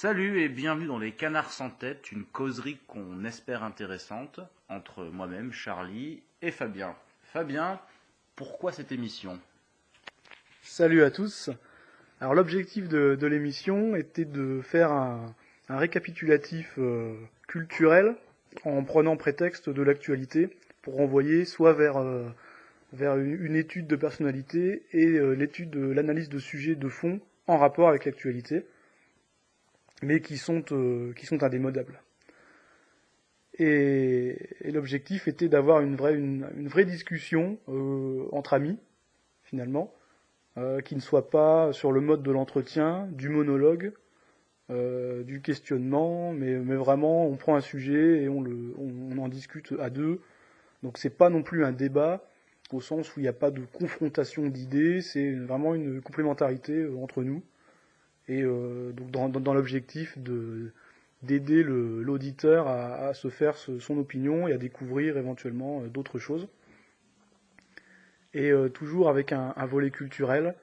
Salut et bienvenue dans Les Canards sans tête, une causerie qu'on espère intéressante entre moi-même, Charlie et Fabien. Fabien, pourquoi cette émission? Salut à tous. Alors l'objectif de l'émission était de faire un récapitulatif culturel en prenant prétexte de l'actualité pour renvoyer soit vers une étude de personnalité et l'analyse de sujets de fond en rapport avec l'actualité, mais qui sont indémodables. Et l'objectif était d'avoir une vraie discussion entre amis, finalement, qui ne soit pas sur le mode de l'entretien, du monologue, du questionnement, mais vraiment on prend un sujet et on en discute à deux. Donc c'est pas non plus un débat au sens où il n'y a pas de confrontation d'idées, c'est vraiment une complémentarité entre nous. Et donc dans l'objectif d'aider l'auditeur à se faire son opinion et à découvrir éventuellement d'autres choses. Et toujours avec un volet culturel,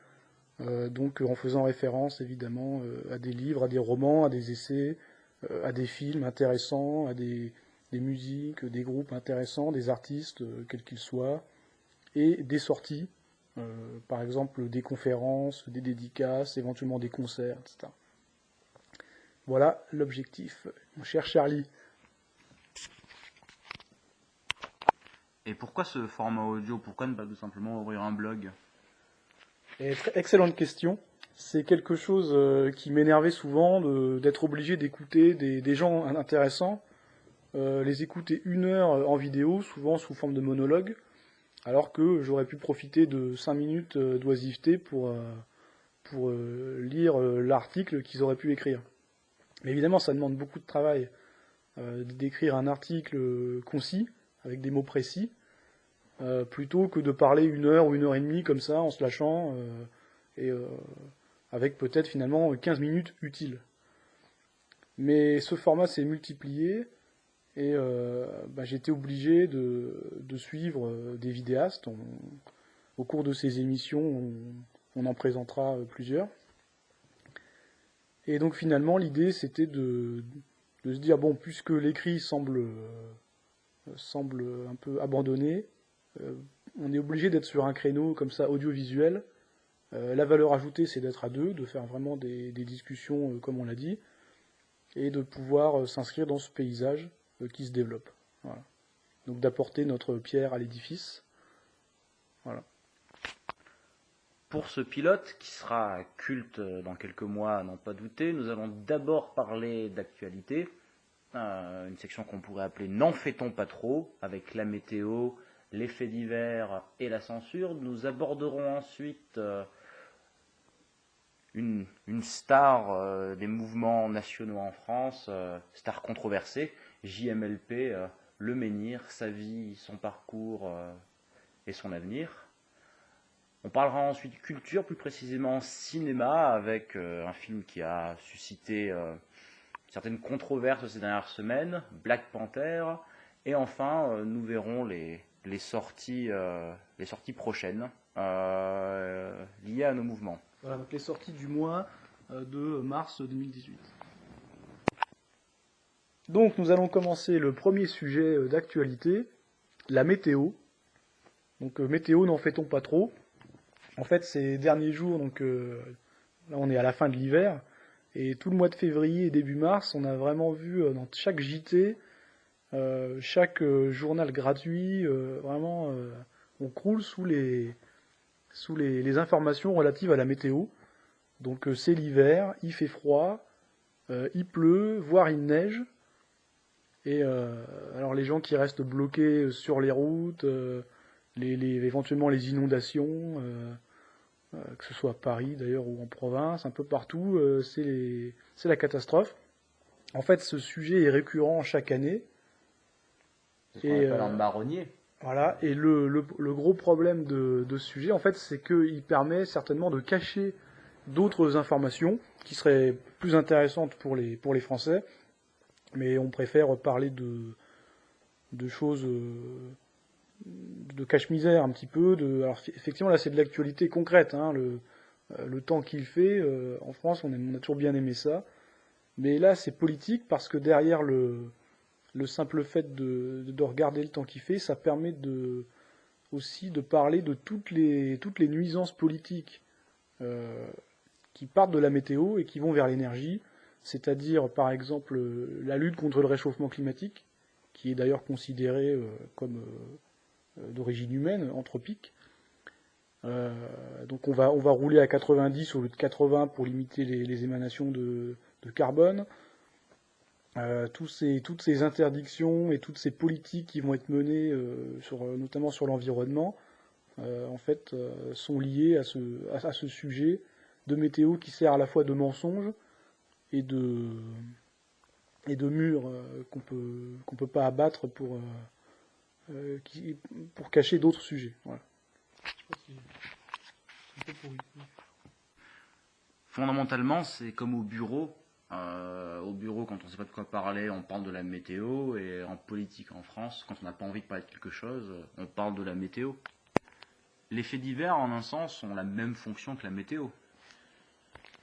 donc en faisant référence évidemment à des livres, à des romans, à des essais, à des films intéressants, à des musiques, des groupes intéressants, des artistes, quels qu'ils soient, et des sorties, par exemple des conférences, des dédicaces, éventuellement des concerts, etc. Voilà l'objectif, mon cher Charlie. Et pourquoi ce format audio? Pourquoi ne pas tout simplement ouvrir un blog? Excellente question. C'est quelque chose qui m'énervait souvent d'être obligé d'écouter des gens intéressants, les écouter 1 heure en vidéo, souvent sous forme de monologue, alors que j'aurais pu profiter de 5 minutes d'oisiveté pour lire l'article qu'ils auraient pu écrire. Mais évidemment, ça demande beaucoup de travail d'écrire un article concis, avec des mots précis, plutôt que de parler 1 heure ou 1 heure et demie comme ça, en se lâchant, et avec peut-être finalement 15 minutes utiles. Mais ce format s'est multiplié, et j'ai été obligé de suivre des vidéastes. Au cours de ces émissions, on en présentera plusieurs. Et donc finalement, l'idée, c'était de se dire, bon, puisque l'écrit semble un peu abandonné, on est obligé d'être sur un créneau comme ça audiovisuel. La valeur ajoutée, c'est d'être à deux, de faire vraiment des discussions comme on l'a dit, et de pouvoir s'inscrire dans ce paysage qui se développe. Voilà. Donc d'apporter notre pierre à l'édifice. Voilà. Pour ce pilote, qui sera culte dans quelques mois, à n'en pas douter, nous allons d'abord parler d'actualité, une section qu'on pourrait appeler N'en fait-on pas trop, avec la météo, les faits divers et la censure. Nous aborderons ensuite une star des mouvements nationaux en France, star controversée, JMLP, Le Menhir, sa vie, son parcours et son avenir. On parlera ensuite culture, plus précisément cinéma, avec un film qui a suscité certaines controverses ces dernières semaines, Black Panther. Et enfin, nous verrons les sorties prochaines liées à nos mouvements. Voilà, donc les sorties du mois de mars 2018. Donc nous allons commencer le premier sujet d'actualité, la météo. Donc météo, n'en fait-on pas trop? En fait, ces derniers jours, donc là on est à la fin de l'hiver, et tout le mois de février et début mars, on a vraiment vu dans chaque JT, chaque journal gratuit, vraiment on croule sous les informations relatives à la météo. Donc c'est l'hiver, il fait froid, il pleut, voire il neige. Et alors les gens qui restent bloqués sur les routes, éventuellement les inondations, que ce soit à Paris d'ailleurs ou en province, un peu partout, c'est la catastrophe. En fait, ce sujet est récurrent chaque année. C'est ce qu'on appelle un marronnier. Voilà, et le gros problème de ce sujet, en fait, c'est qu'il permet certainement de cacher d'autres informations qui seraient plus intéressantes pour les Français, mais on préfère parler de choses de cache-misère un petit peu. Alors effectivement, là, c'est de l'actualité concrète. Hein, le temps qu'il fait, en France, on a toujours bien aimé ça. Mais là, c'est politique parce que derrière le simple fait de regarder le temps qu'il fait, ça permet aussi de parler de toutes les nuisances politiques euh, qui partent de la météo et qui vont vers l'énergie, c'est-à-dire par exemple la lutte contre le réchauffement climatique, qui est d'ailleurs considéré comme d'origine humaine, anthropique. Donc on va rouler à 90 au lieu de 80 pour limiter les émanations de carbone. Toutes ces interdictions et toutes ces politiques qui vont être menées, notamment sur l'environnement, en fait, sont liées à ce sujet de météo qui sert à la fois de mensonge et et de mur qu'on peut pas abattre pour cacher d'autres sujets. Voilà. Je sais pas si c'est un peu pourri. Fondamentalement, c'est comme au bureau. Au bureau, quand on ne sait pas de quoi parler, on parle de la météo. Et en politique en France, quand on n'a pas envie de parler de quelque chose, on parle de la météo. Les faits divers, en un sens, ont la même fonction que la météo.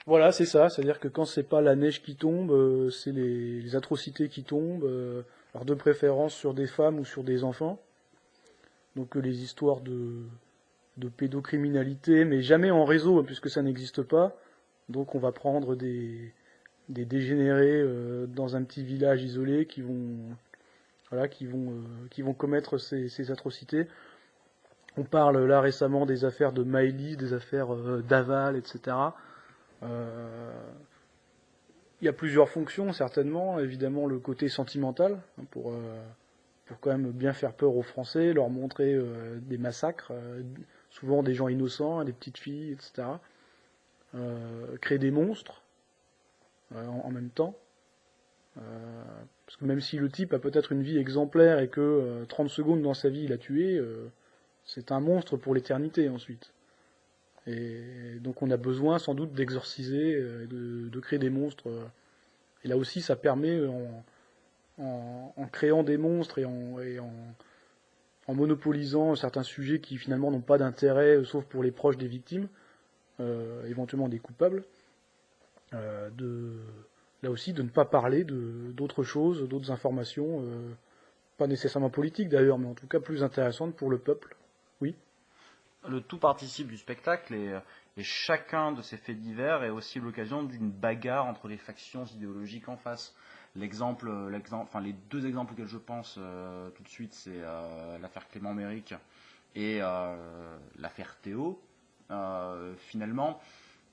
Voilà, c'est ça. C'est-à-dire que quand c'est pas la neige qui tombe, c'est les atrocités qui tombent. Alors de préférence sur des femmes ou sur des enfants. Donc les histoires de pédocriminalité, mais jamais en réseau, hein, puisque ça n'existe pas. Donc on va prendre des dégénérés dans un petit village isolé voilà, qui vont commettre ces atrocités. On parle là récemment des affaires de Maëlys, des affaires d'Aval, etc. Il y a plusieurs fonctions, certainement. Évidemment, le côté sentimental, hein, pour quand même bien faire peur aux Français, leur montrer des massacres, souvent des gens innocents, des petites filles, etc. Créer des monstres en même temps. Parce que même si le type a peut-être une vie exemplaire et que 30 secondes dans sa vie il a tué, c'est un monstre pour l'éternité ensuite. Et donc on a besoin sans doute d'exorciser, de créer des monstres. Et là aussi ça permet, en créant des monstres en monopolisant certains sujets qui finalement n'ont pas d'intérêt, sauf pour les proches des victimes, éventuellement des coupables, de, là aussi de ne pas parler d'autres choses, d'autres informations, pas nécessairement politiques d'ailleurs, mais en tout cas plus intéressantes pour le peuple. Oui. Le tout participe du spectacle et chacun de ces faits divers est aussi l'occasion d'une bagarre entre les factions idéologiques en face. Enfin, les deux exemples auxquels je pense tout de suite, c'est l'affaire Clément Méric et l'affaire Théo. Finalement,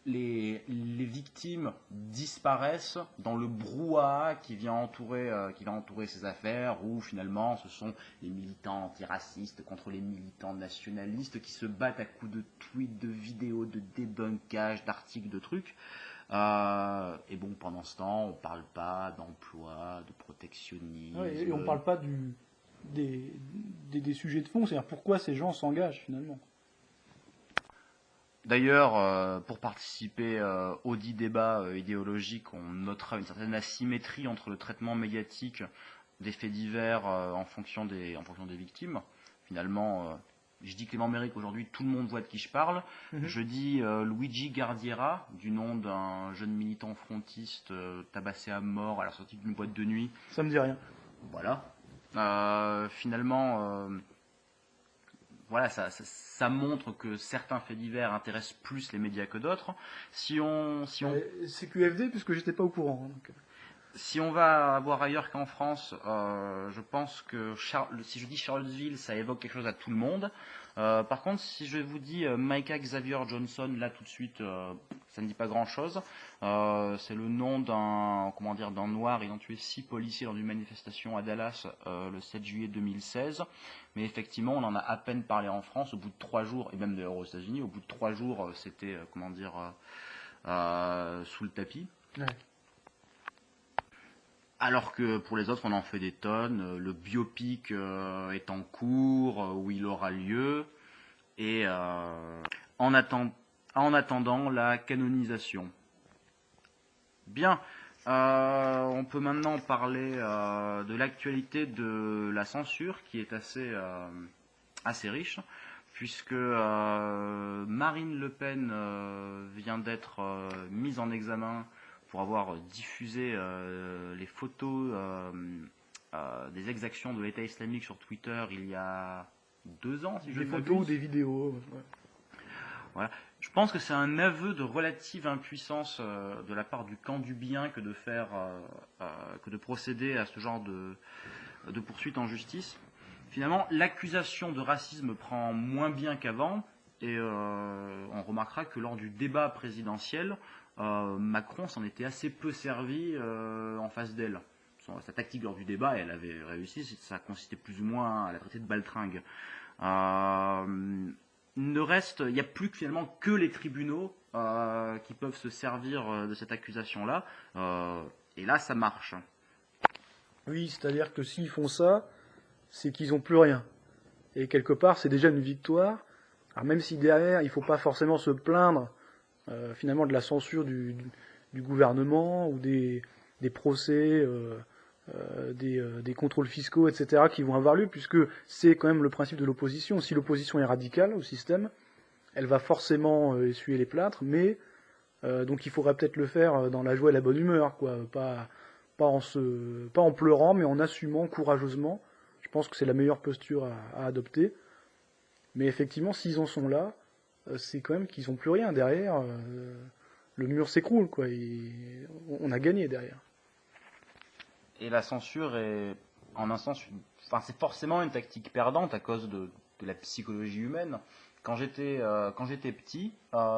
les victimes disparaissent dans le brouhaha qui va entourer ces affaires, où finalement ce sont les militants antiracistes contre les militants nationalistes qui se battent à coups de tweets, de vidéos, de débunkage, d'articles, de trucs. Et bon, pendant ce temps, on ne parle pas d'emploi, de protectionnisme. Ouais, et on ne parle pas des sujets de fond, c'est-à-dire pourquoi ces gens s'engagent finalement. D'ailleurs, pour participer au dit débat idéologique, on notera une certaine asymétrie entre le traitement médiatique des faits divers en fonction des victimes. Finalement, je dis Clément Méric, aujourd'hui tout le monde voit de qui je parle. Je dis Luigi Gardiera, du nom d'un jeune militant frontiste tabassé à mort à la sortie d'une boîte de nuit. Ça me dit rien. Voilà. Finalement... Voilà, ça montre que certains faits divers intéressent plus les médias que d'autres. C'est QFD puisque j'étais pas au courant. Hein, donc. Si on va voir ailleurs qu'en France, je pense que si je dis Charlottesville, ça évoque quelque chose à tout le monde. Par contre, si je vous dis Micah Xavier Johnson, là tout de suite, ça ne dit pas grand-chose. C'est le nom d'un noir ayant tué 6 policiers dans une manifestation à Dallas le 7 juillet 2016. Mais effectivement, on en a à peine parlé en France. Au bout de 3 jours, et même d'ailleurs aux États-Unis, au bout de 3 jours, c'était sous le tapis. Ouais. Alors que pour les autres, on en fait des tonnes. Le biopic est en cours, où il aura lieu. Et en attendant la canonisation. Bien, on peut maintenant parler de l'actualité de la censure, qui est assez riche, puisque Marine Le Pen vient d'être mise en examen pour avoir diffusé les photos des exactions de l'État islamique sur Twitter il y a 2 ans, si je ne Des m'abuse. photos ou des vidéos. Ouais. Voilà. Je pense que c'est un aveu de relative impuissance de la part du camp du bien que de procéder à ce genre de poursuite en justice. Finalement, l'accusation de racisme prend moins bien qu'avant, et on remarquera que lors du débat présidentiel, Macron s'en était assez peu servi en face d'elle. Sa tactique lors du débat, elle avait réussi, ça consistait plus ou moins à la traiter de baltringue. Il n'y a plus finalement que les tribunaux qui peuvent se servir de cette accusation-là, et là ça marche. Oui, c'est-à-dire que s'ils font ça, c'est qu'ils n'ont plus rien. Et quelque part, c'est déjà une victoire. Alors même si derrière, il ne faut pas forcément se plaindre finalement de la censure du gouvernement ou des procès, des contrôles fiscaux, etc., qui vont avoir lieu, puisque c'est quand même le principe de l'opposition. Si l'opposition est radicale au système, elle va forcément essuyer les plâtres, mais donc il faudrait peut-être le faire dans la joie et la bonne humeur, quoi. Pas en pleurant, mais en assumant courageusement. Je pense que c'est la meilleure posture à adopter. Mais effectivement, s'ils en sont là, c'est quand même qu'ils n'ont plus rien derrière. Le mur s'écroule, quoi. On a gagné derrière. Et la censure est, en un sens, c'est forcément une tactique perdante à cause de la psychologie humaine. Quand j'étais petit,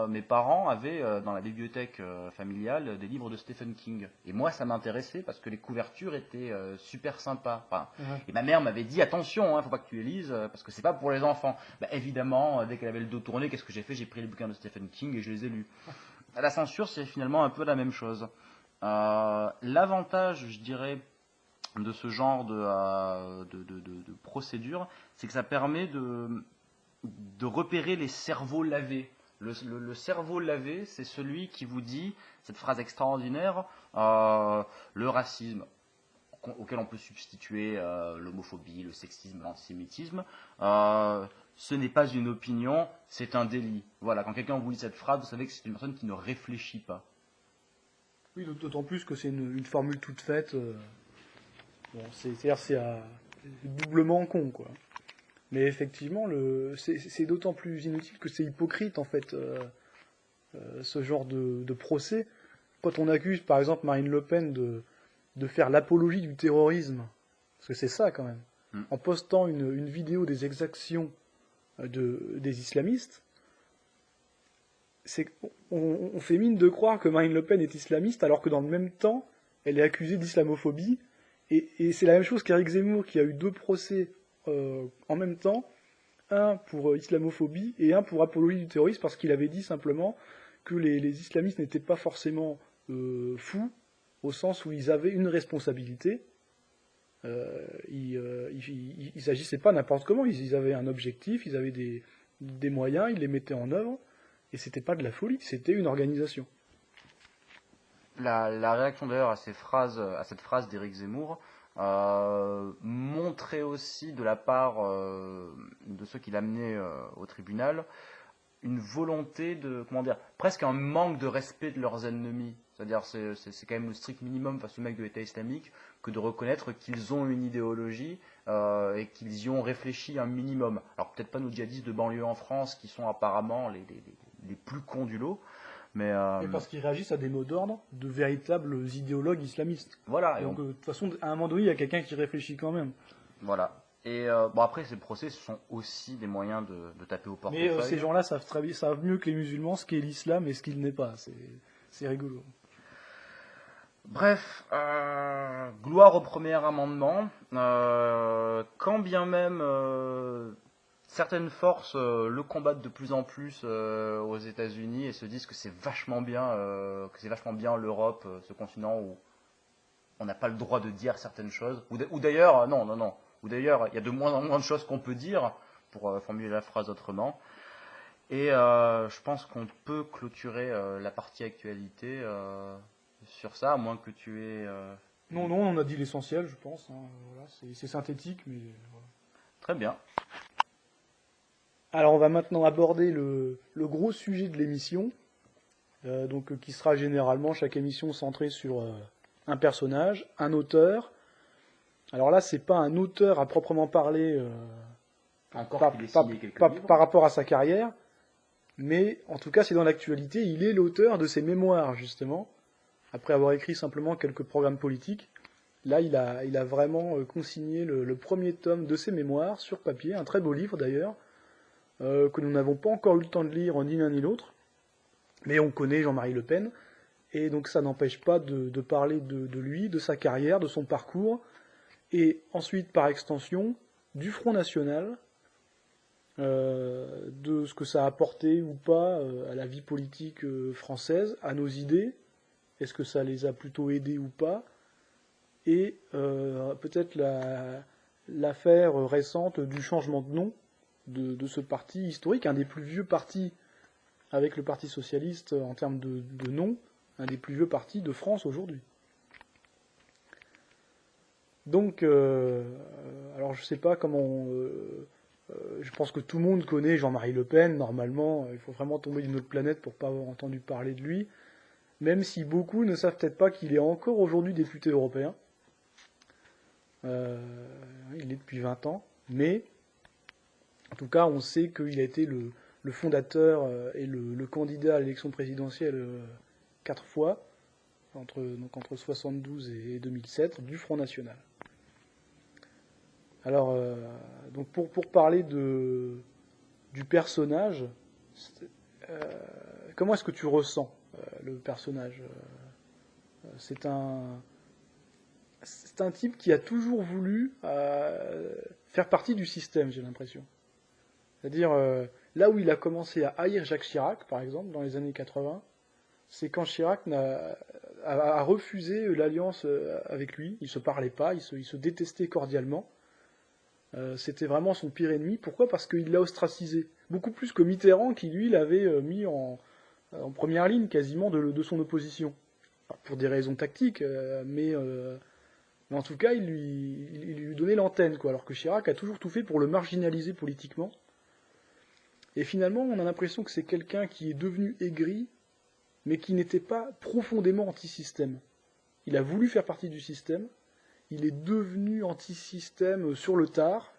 mes parents avaient dans la bibliothèque familiale des livres de Stephen King. Et moi, ça m'intéressait parce que les couvertures étaient super sympas. Et ma mère m'avait dit attention, faut pas que tu les lises parce que c'est pas pour les enfants. Évidemment, dès qu'elle avait le dos tourné, qu'est-ce que j'ai fait? J'ai pris les bouquins de Stephen King et je les ai lus. La censure, c'est finalement un peu la même chose. L'avantage, je dirais, de ce genre de procédure, c'est que ça permet de repérer les cerveaux lavés. Le cerveau lavé, c'est celui qui vous dit cette phrase extraordinaire, le racisme, auquel on peut substituer l'homophobie, le sexisme, l'antisémitisme, ce n'est pas une opinion, c'est un délit. Voilà, quand quelqu'un vous dit cette phrase, vous savez que c'est une personne qui ne réfléchit pas. Oui, d'autant plus que c'est une formule toute faite. Bon, c'est-à-dire c'est doublement con, quoi. Mais effectivement, c'est d'autant plus inutile que c'est hypocrite, en fait, ce genre de procès. Quand on accuse, par exemple, Marine Le Pen de faire l'apologie du terrorisme, parce que c'est ça, quand même, en postant une vidéo des exactions des islamistes, on fait mine de croire que Marine Le Pen est islamiste, alors que dans le même temps, elle est accusée d'islamophobie. Et c'est la même chose qu'Éric Zemmour, qui a eu 2 procès en même temps, un pour islamophobie et un pour apologie du terrorisme, parce qu'il avait dit simplement que les islamistes n'étaient pas forcément fous, au sens où ils avaient une responsabilité. Ils n'agissaient pas n'importe comment, ils avaient un objectif, ils avaient des moyens, ils les mettaient en œuvre, et c'était pas de la folie, c'était une organisation. La réaction d'ailleurs à cette phrase d'Éric Zemmour montrait aussi de la part de ceux qui l'amenaient au tribunal une volonté presque un manque de respect de leurs ennemis. C'est-à-dire c'est quand même le strict minimum face aux mecs de l'État islamique que de reconnaître qu'ils ont une idéologie et qu'ils y ont réfléchi un minimum. Alors peut-être pas nos djihadistes de banlieue en France qui sont apparemment les plus cons du lot, mais parce qu'ils réagissent à des mots d'ordre de véritables idéologues islamistes. Voilà. Donc de toute façon, à un moment donné, il y a quelqu'un qui réfléchit quand même. Voilà. Et après, ces procès, ce sont aussi des moyens de taper au portefeuille. Mais ces gens-là savent mieux que les musulmans ce qu'est l'islam et ce qu'il n'est pas. C'est rigolo. Bref, gloire au premier amendement. Quand bien même certaines forces le combattent de plus en plus aux États-Unis et se disent que c'est vachement bien, l'Europe, ce continent où on n'a pas le droit de dire certaines choses. Ou d'ailleurs, non. Ou d'ailleurs, il y a de moins en moins de choses qu'on peut dire, pour formuler la phrase autrement. Et je pense qu'on peut clôturer la partie actualité sur ça, à moins que tu aies... Non, on a dit l'essentiel, je pense. Voilà, c'est synthétique, mais voilà. Très bien. Alors on va maintenant aborder le gros sujet de l'émission, donc qui sera généralement chaque émission centrée sur un personnage, un auteur. Alors là, c'est pas un auteur à proprement parler Encore qu'il ait signé quelques livres. par rapport à sa carrière, mais en tout cas, c'est dans l'actualité. Il est l'auteur de ses mémoires, justement, après avoir écrit simplement quelques programmes politiques. Là, il a vraiment consigné le premier tome de ses mémoires sur papier, un très beau livre d'ailleurs, que nous n'avons pas encore eu le temps de lire ni l'un ni l'autre, mais on connaît Jean-Marie Le Pen, et donc ça n'empêche pas de parler de lui, de sa carrière, de son parcours, et ensuite, par extension, du Front National, de ce que ça a apporté ou pas à la vie politique française, à nos idées, est-ce que ça les a plutôt aidés ou pas, et peut-être l'affaire récente du changement de nom de ce parti historique, un des plus vieux partis avec le Parti socialiste en termes de nom, un des plus vieux partis de France aujourd'hui. Donc, alors je sais pas comment... je pense que tout le monde connaît Jean-Marie Le Pen, normalement, il faut vraiment tomber d'une autre planète pour pas avoir entendu parler de lui, même si beaucoup ne savent peut-être pas qu'il est encore aujourd'hui député européen. Il est depuis 20 ans, mais en tout cas, on sait qu'il a été le fondateur et le candidat à l'élection présidentielle 4 fois, entre 72 et 2007, du Front National. Alors, donc pour parler du personnage, comment est-ce que tu ressens le personnage? C'est un type qui a toujours voulu faire partie du système, j'ai l'impression. C'est-à-dire, là où il a commencé à haïr Jacques Chirac, par exemple, dans les années 80, c'est quand Chirac a refusé l'alliance avec lui. Ils ne se parlaient pas, ils se détestaient cordialement. C'était vraiment son pire ennemi. Pourquoi? Parce qu'il l'a ostracisé. Beaucoup plus que Mitterrand, qui lui l'avait mis en première ligne quasiment de son opposition. Enfin, pour des raisons tactiques, mais en tout cas, il lui donnait l'antenne, quoi. Alors que Chirac a toujours tout fait pour le marginaliser politiquement. Et finalement, on a l'impression que c'est quelqu'un qui est devenu aigri, mais qui n'était pas profondément anti-système. Il a voulu faire partie du système, il est devenu anti-système sur le tard.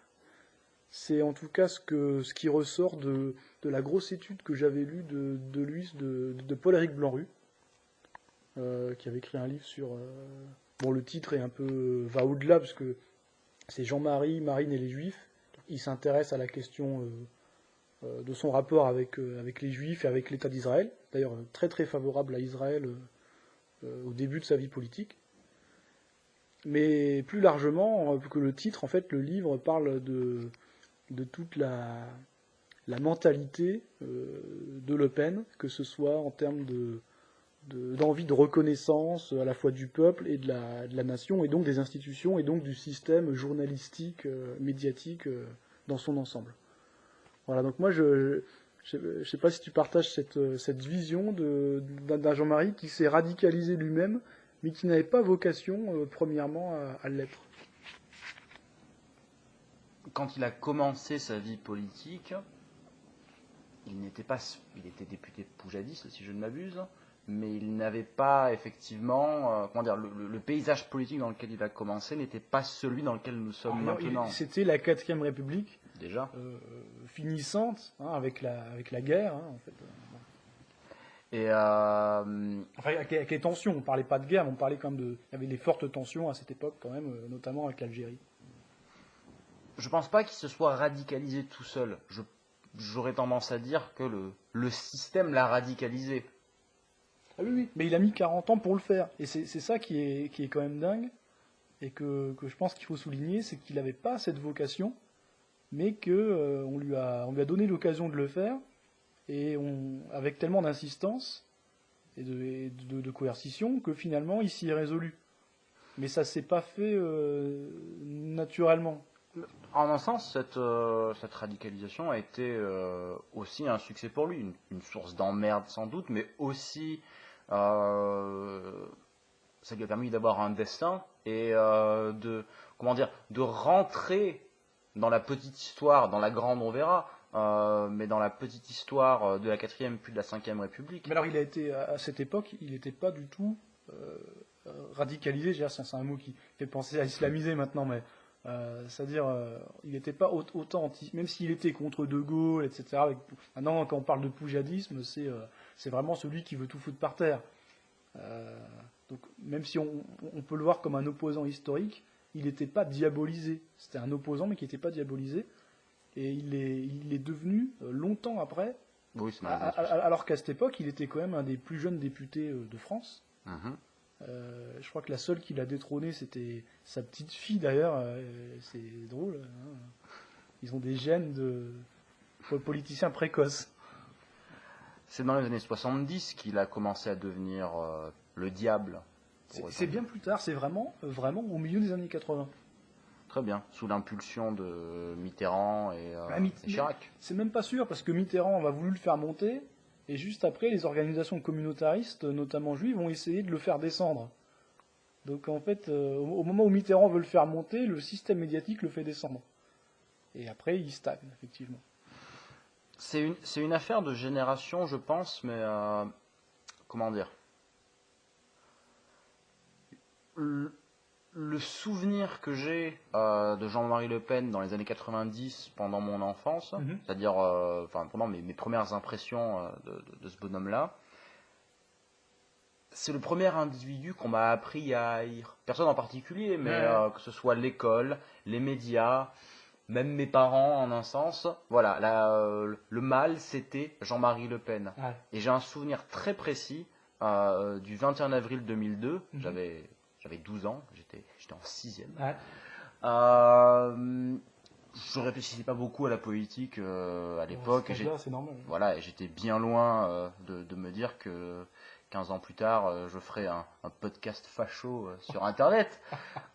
C'est en tout cas ce qui ressort de la grosse étude que j'avais lue de Paul-Éric Blanru, qui avait écrit un livre sur... bon, le titre est un peu... va au-delà, parce que c'est Jean-Marie, Marine et les Juifs. Il s'intéresse à la question de son rapport avec les Juifs et avec l'État d'Israël. D'ailleurs, très très favorable à Israël au début de sa vie politique. Mais plus largement, que le titre, en fait, le livre parle de toute la mentalité de Le Pen, que ce soit en termes d'envie de reconnaissance à la fois du peuple et de la nation, et donc des institutions, et donc du système journalistique, médiatique dans son ensemble. Voilà, donc moi, je sais pas si tu partages cette vision d'un Jean-Marie qui s'est radicalisé lui-même, mais qui n'avait pas vocation, premièrement, à l'être. Quand il a commencé sa vie politique, il était député poujadiste, si je ne m'abuse, mais il n'avait pas effectivement, le paysage politique dans lequel il a commencé n'était pas celui dans lequel nous sommes maintenant. C'était la 4e République, déjà, finissante, hein, avec la guerre, hein, en fait. Et enfin, avec les tensions, on ne parlait pas de guerre, mais on parlait quand même il y avait des fortes tensions à cette époque, quand même, notamment avec l'Algérie. Je pense pas qu'il se soit radicalisé tout seul. J'aurais tendance à dire que le système l'a radicalisé. Ah oui, mais il a mis 40 ans pour le faire. Et c'est ça qui est quand même dingue, et que je pense qu'il faut souligner, c'est qu'il n'avait pas cette vocation, mais qu'on lui a donné l'occasion de le faire, et avec tellement d'insistance et de coercition que finalement il s'y est résolu. Mais ça s'est pas fait naturellement. En un sens, cette radicalisation a été aussi un succès pour lui, une source d'emmerde sans doute, mais aussi ça lui a permis d'avoir un destin et de rentrer dans la petite histoire, dans la grande on verra, mais dans la petite histoire de la 4e puis de la 5e République. Mais alors, il a été, à cette époque, il n'était pas du tout radicalisé. C'est un mot qui fait penser à islamiser maintenant, mais c'est-à-dire, il n'était pas autant même s'il était contre De Gaulle, etc. Maintenant, quand on parle de poujadisme, c'est vraiment celui qui veut tout foutre par terre. Donc, même si on peut le voir comme un opposant historique, il n'était pas diabolisé. C'était un opposant, mais qui n'était pas diabolisé. Et il est devenu, longtemps après, Oui, c'est alors qu'à cette époque, il était quand même un des plus jeunes députés de France. Mhm. Je crois que la seule qui l'a détrôné, c'était sa petite fille d'ailleurs. C'est drôle. Hein. Ils ont des gènes de politiciens précoces. C'est dans les années 70 qu'il a commencé à devenir le diable. C'est bien plus tard, c'est vraiment au milieu des années 80. Très bien, sous l'impulsion de Mitterrand et Chirac. C'est même pas sûr, parce que Mitterrand a voulu le faire monter, et juste après, les organisations communautaristes, notamment juives, ont essayé de le faire descendre. Donc en fait, au moment où Mitterrand veut le faire monter, le système médiatique le fait descendre. Et après, il stagne, effectivement. C'est une affaire de génération, je pense, mais comment dire, le souvenir que j'ai de Jean-Marie Le Pen dans les années 90 pendant mon enfance, c'est-à-dire pendant mes premières impressions de ce bonhomme-là, c'est le premier individu qu'on m'a appris à haïr. Personne en particulier, mais que ce soit l'école, les médias, même mes parents en un sens. Voilà, le mal, c'était Jean-Marie Le Pen. Ouais. Et j'ai un souvenir très précis du 21 avril 2002. J'avais 12 ans, j'étais en 6e. Ouais. Je réfléchissais pas beaucoup à la politique à l'époque. C'est normal. Voilà, et j'étais bien loin de me dire que 15 ans plus tard, je ferai un podcast facho sur Internet.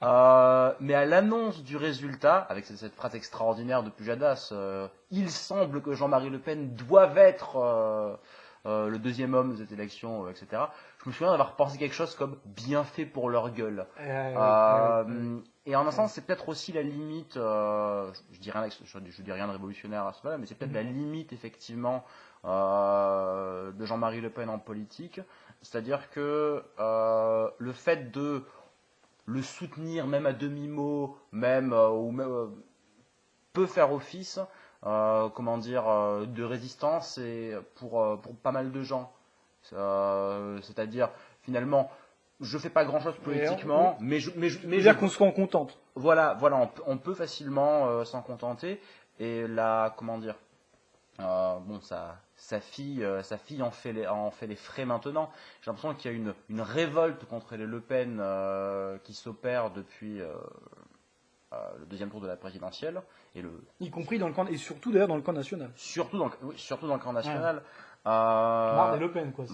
Mais à l'annonce du résultat, avec cette phrase extraordinaire de Pujadas, il semble que Jean-Marie Le Pen doive être le deuxième homme de cette élection, etc. Je me souviens d'avoir pensé quelque chose comme bien fait pour leur gueule. Et en un sens, c'est peut-être aussi la limite, je dis rien de révolutionnaire à ce moment-là, mais c'est peut-être la limite effectivement de Jean-Marie Le Pen en politique. C'est-à-dire que le fait de le soutenir, même à demi-mot, peut faire office de résistance et pour pas mal de gens. C'est-à-dire, finalement, je fais pas grand-chose politiquement, mais dire qu'on se rend contente. Voilà, on peut facilement s'en contenter. Et là, sa fille en fait les frais maintenant. J'ai l'impression qu'il y a une révolte contre les Le Pen qui s'opère depuis le deuxième tour de la présidentielle. Y compris dans le camp, et surtout d'ailleurs dans le camp national. Surtout dans le camp national. Marre des Le Pen, quoi.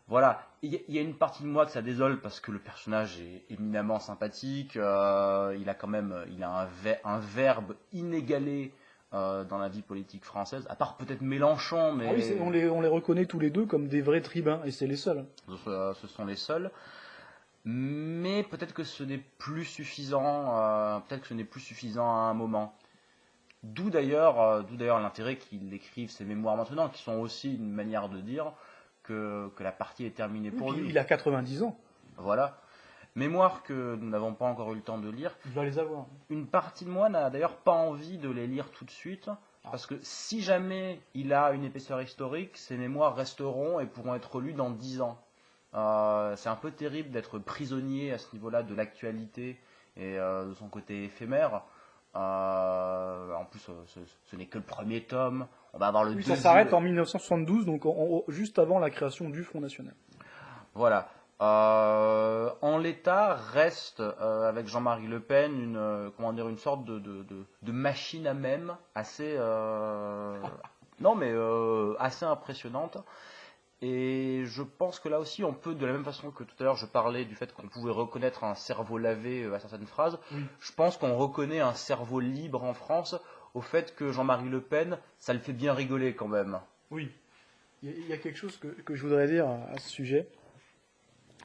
Voilà. Il y a une partie de moi que ça désole parce que le personnage est éminemment sympathique. Il a un verbe inégalé dans la vie politique française, à part peut-être Mélenchon, mais on les reconnaît tous les deux comme des vrais tribuns, et c'est les seuls. Ce sont les seuls. Mais peut-être que ce n'est plus suffisant. À un moment. D'où d'ailleurs l'intérêt qu'il écrive ses mémoires maintenant, qui sont aussi une manière de dire que la partie est terminée pour lui. Il a 90 ans. Voilà. Mémoires que nous n'avons pas encore eu le temps de lire. Il va les avoir. Une partie de moi n'a d'ailleurs pas envie de les lire tout de suite, parce que si jamais il a une épaisseur historique, ces mémoires resteront et pourront être lues dans 10 ans. C'est un peu terrible d'être prisonnier à ce niveau-là de l'actualité et de son côté éphémère. En plus, ce n'est que le premier tome. On va avoir le deuxième. Ça s'arrête en 1972, donc juste avant la création du Front National. Voilà. En l'état reste avec Jean-Marie Le Pen une sorte de machine à mème assez assez impressionnante. Et je pense que là aussi on peut, de la même façon que tout à l'heure je parlais du fait qu'on pouvait reconnaître un cerveau lavé à certaines phrases, je pense qu'on reconnaît un cerveau libre en France au fait que Jean-Marie Le Pen, ça le fait bien rigoler quand même. Oui, il y a quelque chose que je voudrais dire à ce sujet.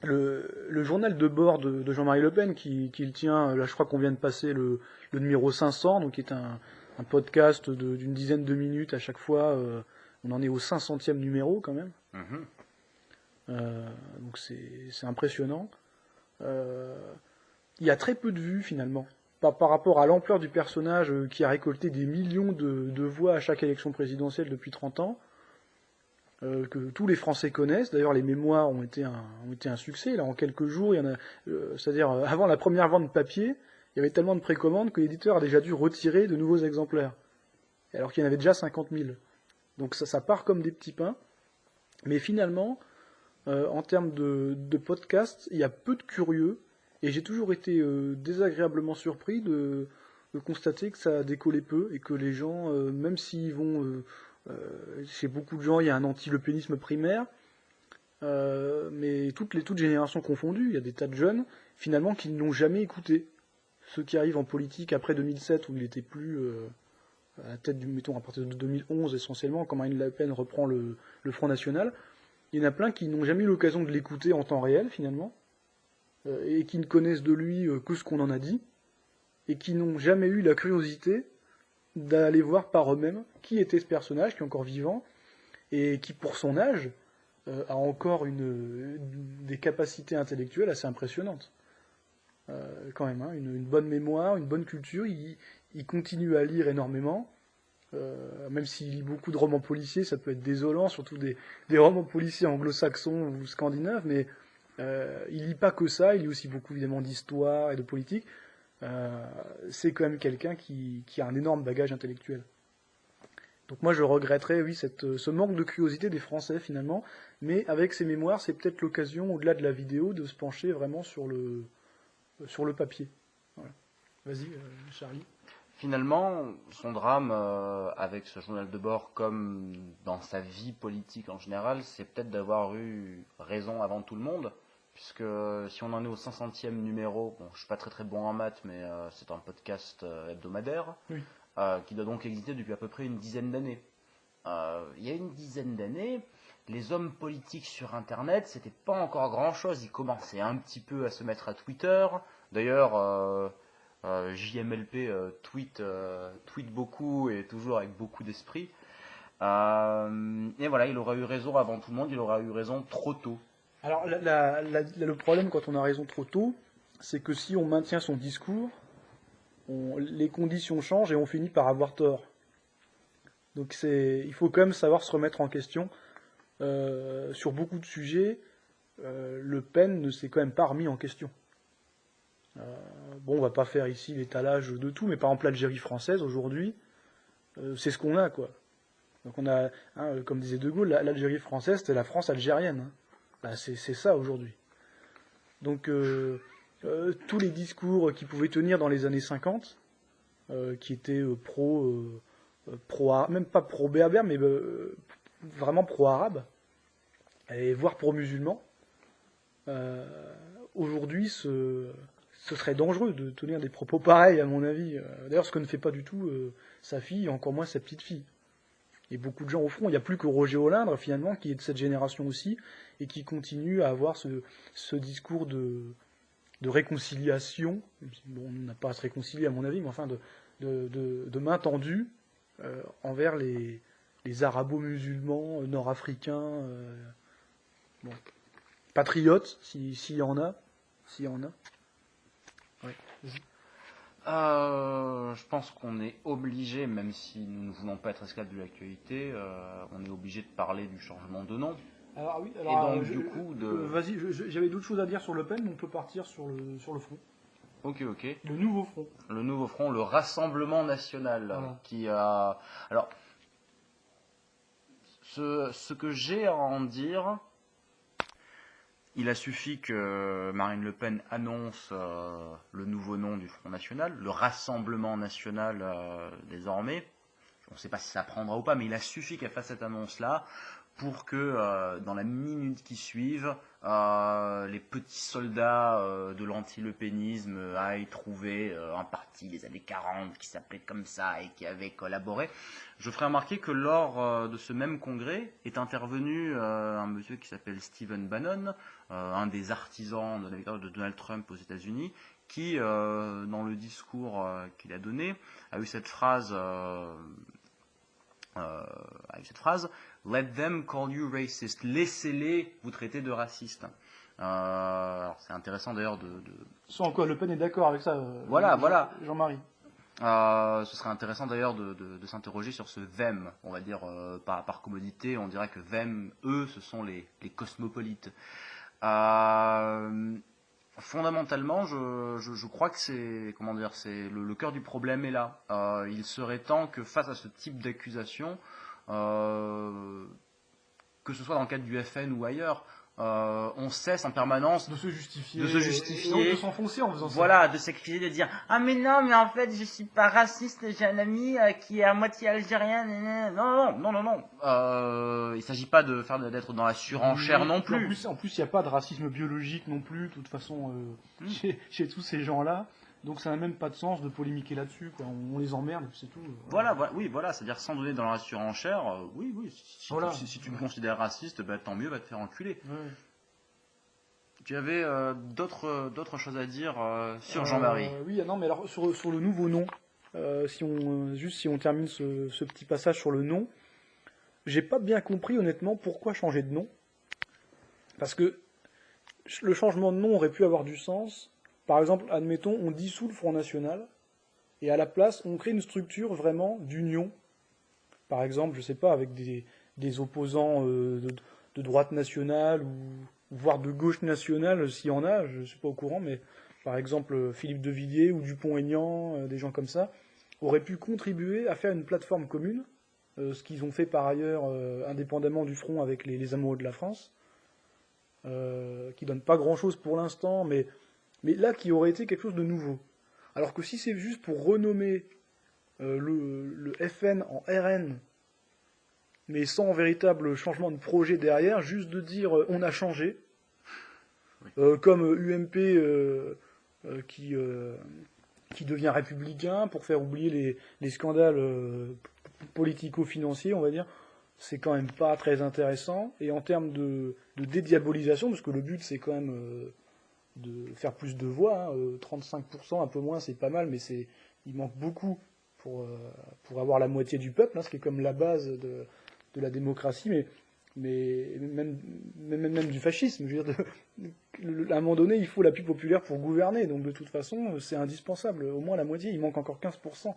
Le journal de bord de Jean-Marie Le Pen, qu'il tient, là je crois qu'on vient de passer le numéro 500, donc qui est un podcast d'une dizaine de minutes à chaque fois. On en est au 500e numéro quand même. Donc c'est impressionnant. Il y a très peu de vues finalement. Par rapport à l'ampleur du personnage qui a récolté des millions de voix à chaque élection présidentielle depuis 30 ans, que tous les Français connaissent. D'ailleurs, les mémoires ont été un succès. Là, en quelques jours, il y en a, c'est-à-dire avant la première vente papier, il y avait tellement de précommandes que l'éditeur a déjà dû retirer de nouveaux exemplaires, alors qu'il y en avait déjà 50 000. Donc ça part comme des petits pains. Mais finalement, en termes de podcast, il y a peu de curieux. Et j'ai toujours été désagréablement surpris de constater que ça a décollé peu et que les gens, même s'ils vont chez beaucoup de gens, il y a un anti-lepénisme primaire, mais toutes générations confondues, il y a des tas de jeunes finalement qui ne l'ont jamais écouté. Ceux qui arrivent en politique après 2007 où il n'était plus à la tête mettons à partir de 2011 essentiellement, quand Marine Le Pen reprend le Front National, il y en a plein qui n'ont jamais eu l'occasion de l'écouter en temps réel finalement. Et qui ne connaissent de lui que ce qu'on en a dit, et qui n'ont jamais eu la curiosité d'aller voir par eux-mêmes qui était ce personnage, qui est encore vivant, et qui, pour son âge, a encore des capacités intellectuelles assez impressionnantes. Quand même, hein, une bonne mémoire, une bonne culture, il continue à lire énormément, même s'il lit beaucoup de romans policiers, ça peut être désolant, surtout des romans policiers anglo-saxons ou scandinaves, mais il lit pas que ça, il lit aussi beaucoup évidemment d'histoire et de politique. C'est quand même quelqu'un qui a un énorme bagage intellectuel. Donc moi je regretterais, oui, ce manque de curiosité des Français finalement, mais avec ces mémoires, c'est peut-être l'occasion, au-delà de la vidéo, de se pencher vraiment sur le papier. Voilà. Vas-y, Charlie. Finalement, son drame avec ce journal de bord, comme dans sa vie politique en général, c'est peut-être d'avoir eu raison avant tout le monde, puisque si on en est au 500e numéro, bon, je suis pas très très bon en maths, mais c'est un podcast hebdomadaire, Oui. Qui doit donc exister depuis à peu près une dizaine d'années. Il y a une dizaine d'années, les hommes politiques sur Internet, c'était pas encore grand-chose, ils commençaient un petit peu à se mettre à Twitter. D'ailleurs, JMLP tweet beaucoup et toujours avec beaucoup d'esprit. Et voilà, il aura eu raison avant tout le monde, il aura eu raison trop tôt. Alors le problème quand on a raison trop tôt, c'est que si on maintient son discours, les conditions changent et on finit par avoir tort. Donc il faut quand même savoir se remettre en question. Sur beaucoup de sujets, Le Pen ne s'est quand même pas remis en question. Bon, on va pas faire ici l'étalage de tout, mais par exemple l'Algérie française aujourd'hui, c'est ce qu'on a, quoi. Donc on a, hein, comme disait De Gaulle, l'Algérie française, c'était la France algérienne. Hein. Bah, c'est ça aujourd'hui. Donc tous les discours qui pouvaient tenir dans les années 50, qui étaient même pas pro-berbère, mais vraiment pro-arabe, et voire pro-musulman, aujourd'hui ce serait dangereux de tenir des propos pareils, à mon avis. D'ailleurs, ce que ne fait pas du tout sa fille, et encore moins sa petite fille. Et beaucoup de gens au front, il n'y a plus que Roger Olindre, finalement, qui est de cette génération aussi, et qui continue à avoir ce discours de réconciliation. Bon, on n'a pas à se réconcilier, à mon avis, mais enfin de main tendue envers les arabo-musulmans nord-africains, bon, patriotes, s'il y en a. Ouais. Je pense qu'on est obligé, même si nous ne voulons pas être esclaves de l'actualité, on est obligé de parler du changement de nom. Alors oui, et donc du coup vas-y, j'avais d'autres choses à dire sur Le Pen, mais on peut partir sur le front. Ok. Le nouveau front. Le nouveau front, le Rassemblement National, voilà. Qui a... Alors, ce que j'ai à en dire, il a suffi que Marine Le Pen annonce le nouveau nom du Front National, le Rassemblement National désormais. On ne sait pas si ça prendra ou pas, mais il a suffi qu'elle fasse cette annonce-là pour que dans la minute qui suive, les petits soldats de l'anti-lepénisme aillent trouver un parti des années 40 qui s'appelait comme ça et qui avait collaboré. Je ferai remarquer que lors de ce même congrès est intervenu un monsieur qui s'appelle Stephen Bannon, un des artisans de la victoire de Donald Trump aux États-Unis, qui, dans le discours qu'il a donné, a eu cette phrase Let them call you racist. Laissez-les vous traiter de raciste. Alors c'est intéressant d'ailleurs de... Sans quoi Le Pen est d'accord avec ça. Voilà. Jean-Marie. Ce serait intéressant d'ailleurs de s'interroger sur ce them, on va dire par commodité, on dirait que them, eux, ce sont les cosmopolites. Fondamentalement, je crois que c'est le cœur du problème est là. Il serait temps que face à ce type d'accusation, que ce soit dans le cadre du FN ou ailleurs, on cesse en permanence de se justifier, de s'enfoncer en faisant ça. Voilà, de s'excuser, de dire ah mais non, mais en fait je suis pas raciste, j'ai un ami qui est à moitié algérien. Non. Il s'agit pas d'être dans la surenchère non plus. En plus, il n'y a pas de racisme biologique non plus, de toute façon, chez tous ces gens-là. Donc ça n'a même pas de sens de polémiquer là-dessus, quoi. On les emmerde, c'est tout. Voilà, c'est-à-dire sans donner dans la surenchère, oui, si tu me considères raciste, bah, tant mieux, va te faire enculer. Ouais. Tu avais d'autres choses à dire sur Jean-Marie. Oui, non, mais alors sur le nouveau nom, si on termine ce petit passage sur le nom, j'ai pas bien compris honnêtement pourquoi changer de nom. Parce que le changement de nom aurait pu avoir du sens. Par exemple, admettons, on dissout le Front National, et à la place, on crée une structure vraiment d'union. Par exemple, je sais pas, avec des opposants de droite nationale, ou voire de gauche nationale, s'il y en a, je suis pas au courant, mais par exemple, Philippe de Villiers ou Dupont-Aignan, des gens comme ça, auraient pu contribuer à faire une plateforme commune, ce qu'ils ont fait par ailleurs, indépendamment du Front avec les Amoureux de la France, qui donne pas grand-chose pour l'instant, mais là, qui aurait été quelque chose de nouveau. Alors que si c'est juste pour renommer le FN en RN, mais sans véritable changement de projet derrière, juste de dire on a changé, comme UMP qui devient républicain pour faire oublier les scandales politico-financiers, on va dire, c'est quand même pas très intéressant. Et en termes de dédiabolisation, parce que le but c'est quand même de faire plus de voix, 35%, un peu moins, c'est pas mal, mais il manque beaucoup pour avoir la moitié du peuple, ce qui est comme la base de la démocratie, mais même du fascisme. Je veux dire, à un moment donné, il faut l'appui populaire pour gouverner, donc de toute façon, c'est indispensable. Au moins la moitié, il manque encore 15%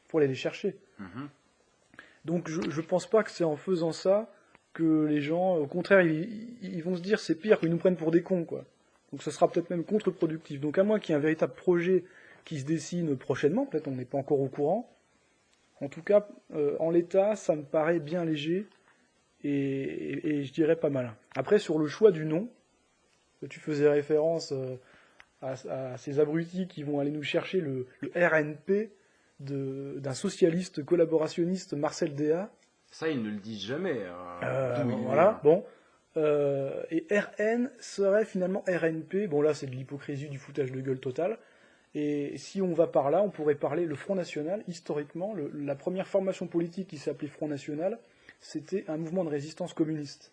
pour aller les chercher. Mm-hmm. Donc je pense pas que c'est en faisant ça que les gens, au contraire, ils vont se dire c'est pire qu'ils nous prennent pour des cons, quoi. Donc ce sera peut-être même contre-productif. Donc à moins qu'il y ait un véritable projet qui se dessine prochainement, peut-être on n'est pas encore au courant. En tout cas, en l'état, ça me paraît bien léger et je dirais pas mal. Après, sur le choix du nom, tu faisais référence à ces abrutis qui vont aller nous chercher le RNP d'un socialiste collaborationniste, Marcel Déat. Ça, ils ne le disent jamais. Voilà, bon. Et RN serait finalement RNP. Bon, là, c'est de l'hypocrisie, du foutage de gueule total. Et si on va par là, on pourrait parler le Front National. Historiquement, la première formation politique qui s'appelait Front National, c'était un mouvement de résistance communiste,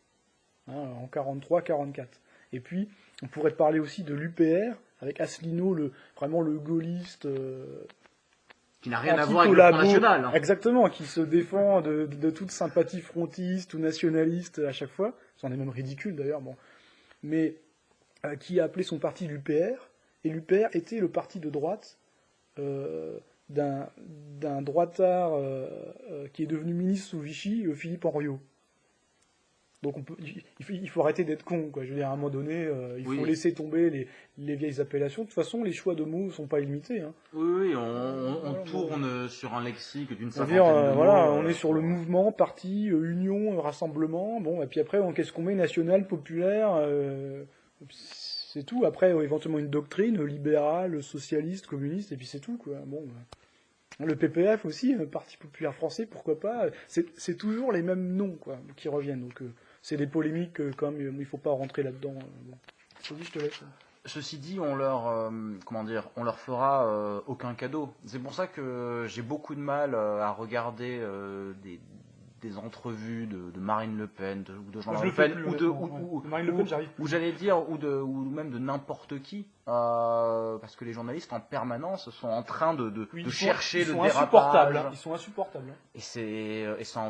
en 43-44. Et puis, on pourrait parler aussi de l'UPR, avec Asselineau, vraiment le gaulliste... qui n'a rien à voir avec le Front National. Exactement, qui se défend de toute sympathie frontiste ou nationaliste à chaque fois. C'en est même ridicule d'ailleurs, bon. Mais qui a appelé son parti l'UPR, et l'UPR était le parti de droite d'un droitard qui est devenu ministre sous Vichy, Philippe Henriot. Donc il faut arrêter d'être con, quoi. Je veux dire, à un moment donné, il faut laisser tomber les vieilles appellations. De toute façon, les choix de mots ne sont pas illimités. Hein. Oui, on tourne sur un lexique d'une cinquantaine de mots. On est sur le mouvement, parti, union, rassemblement. Bon, et puis après, qu'est-ce qu'on met? National, populaire, c'est tout. Après, éventuellement une doctrine libérale, socialiste, communiste, et puis c'est tout, quoi. Bon. Le PPF aussi, Parti populaire français, pourquoi pas. C'est toujours les mêmes noms, quoi, qui reviennent. Donc c'est des polémiques, comme il faut pas rentrer là-dedans. Bon. Je te laisse. Ceci dit, on leur fera aucun cadeau. C'est pour ça que j'ai beaucoup de mal à regarder des entrevues de Marine Le Pen, ou de Moi, Jean-Marie je Le le fais Pen, plus, ou honnêtement, ouais. Marine Le Pen, j'arrive plus. ou j'allais dire, ou même de n'importe qui, parce que les journalistes en permanence sont en train de chercher le insupportables, dérapage. hein. Ils sont insupportables. Hein. Et ça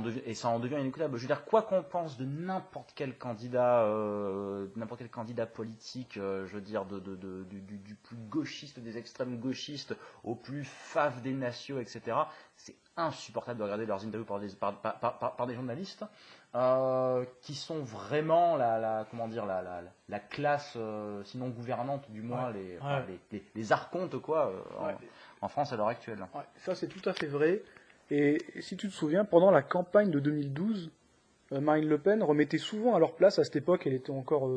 en devient inécoutable. Je veux dire, quoi qu'on pense de n'importe quel candidat politique, je veux dire, du plus gauchiste des extrêmes gauchistes au plus fave des nationaux, etc., c'est insupportable de regarder leurs interviews par des journalistes qui sont vraiment la classe, sinon gouvernante, du moins les archontes, quoi, en France à l'heure actuelle. Ouais, ça, c'est tout à fait vrai. Et si tu te souviens, pendant la campagne de 2012, Marine Le Pen remettait souvent à leur place, à cette époque, elle était encore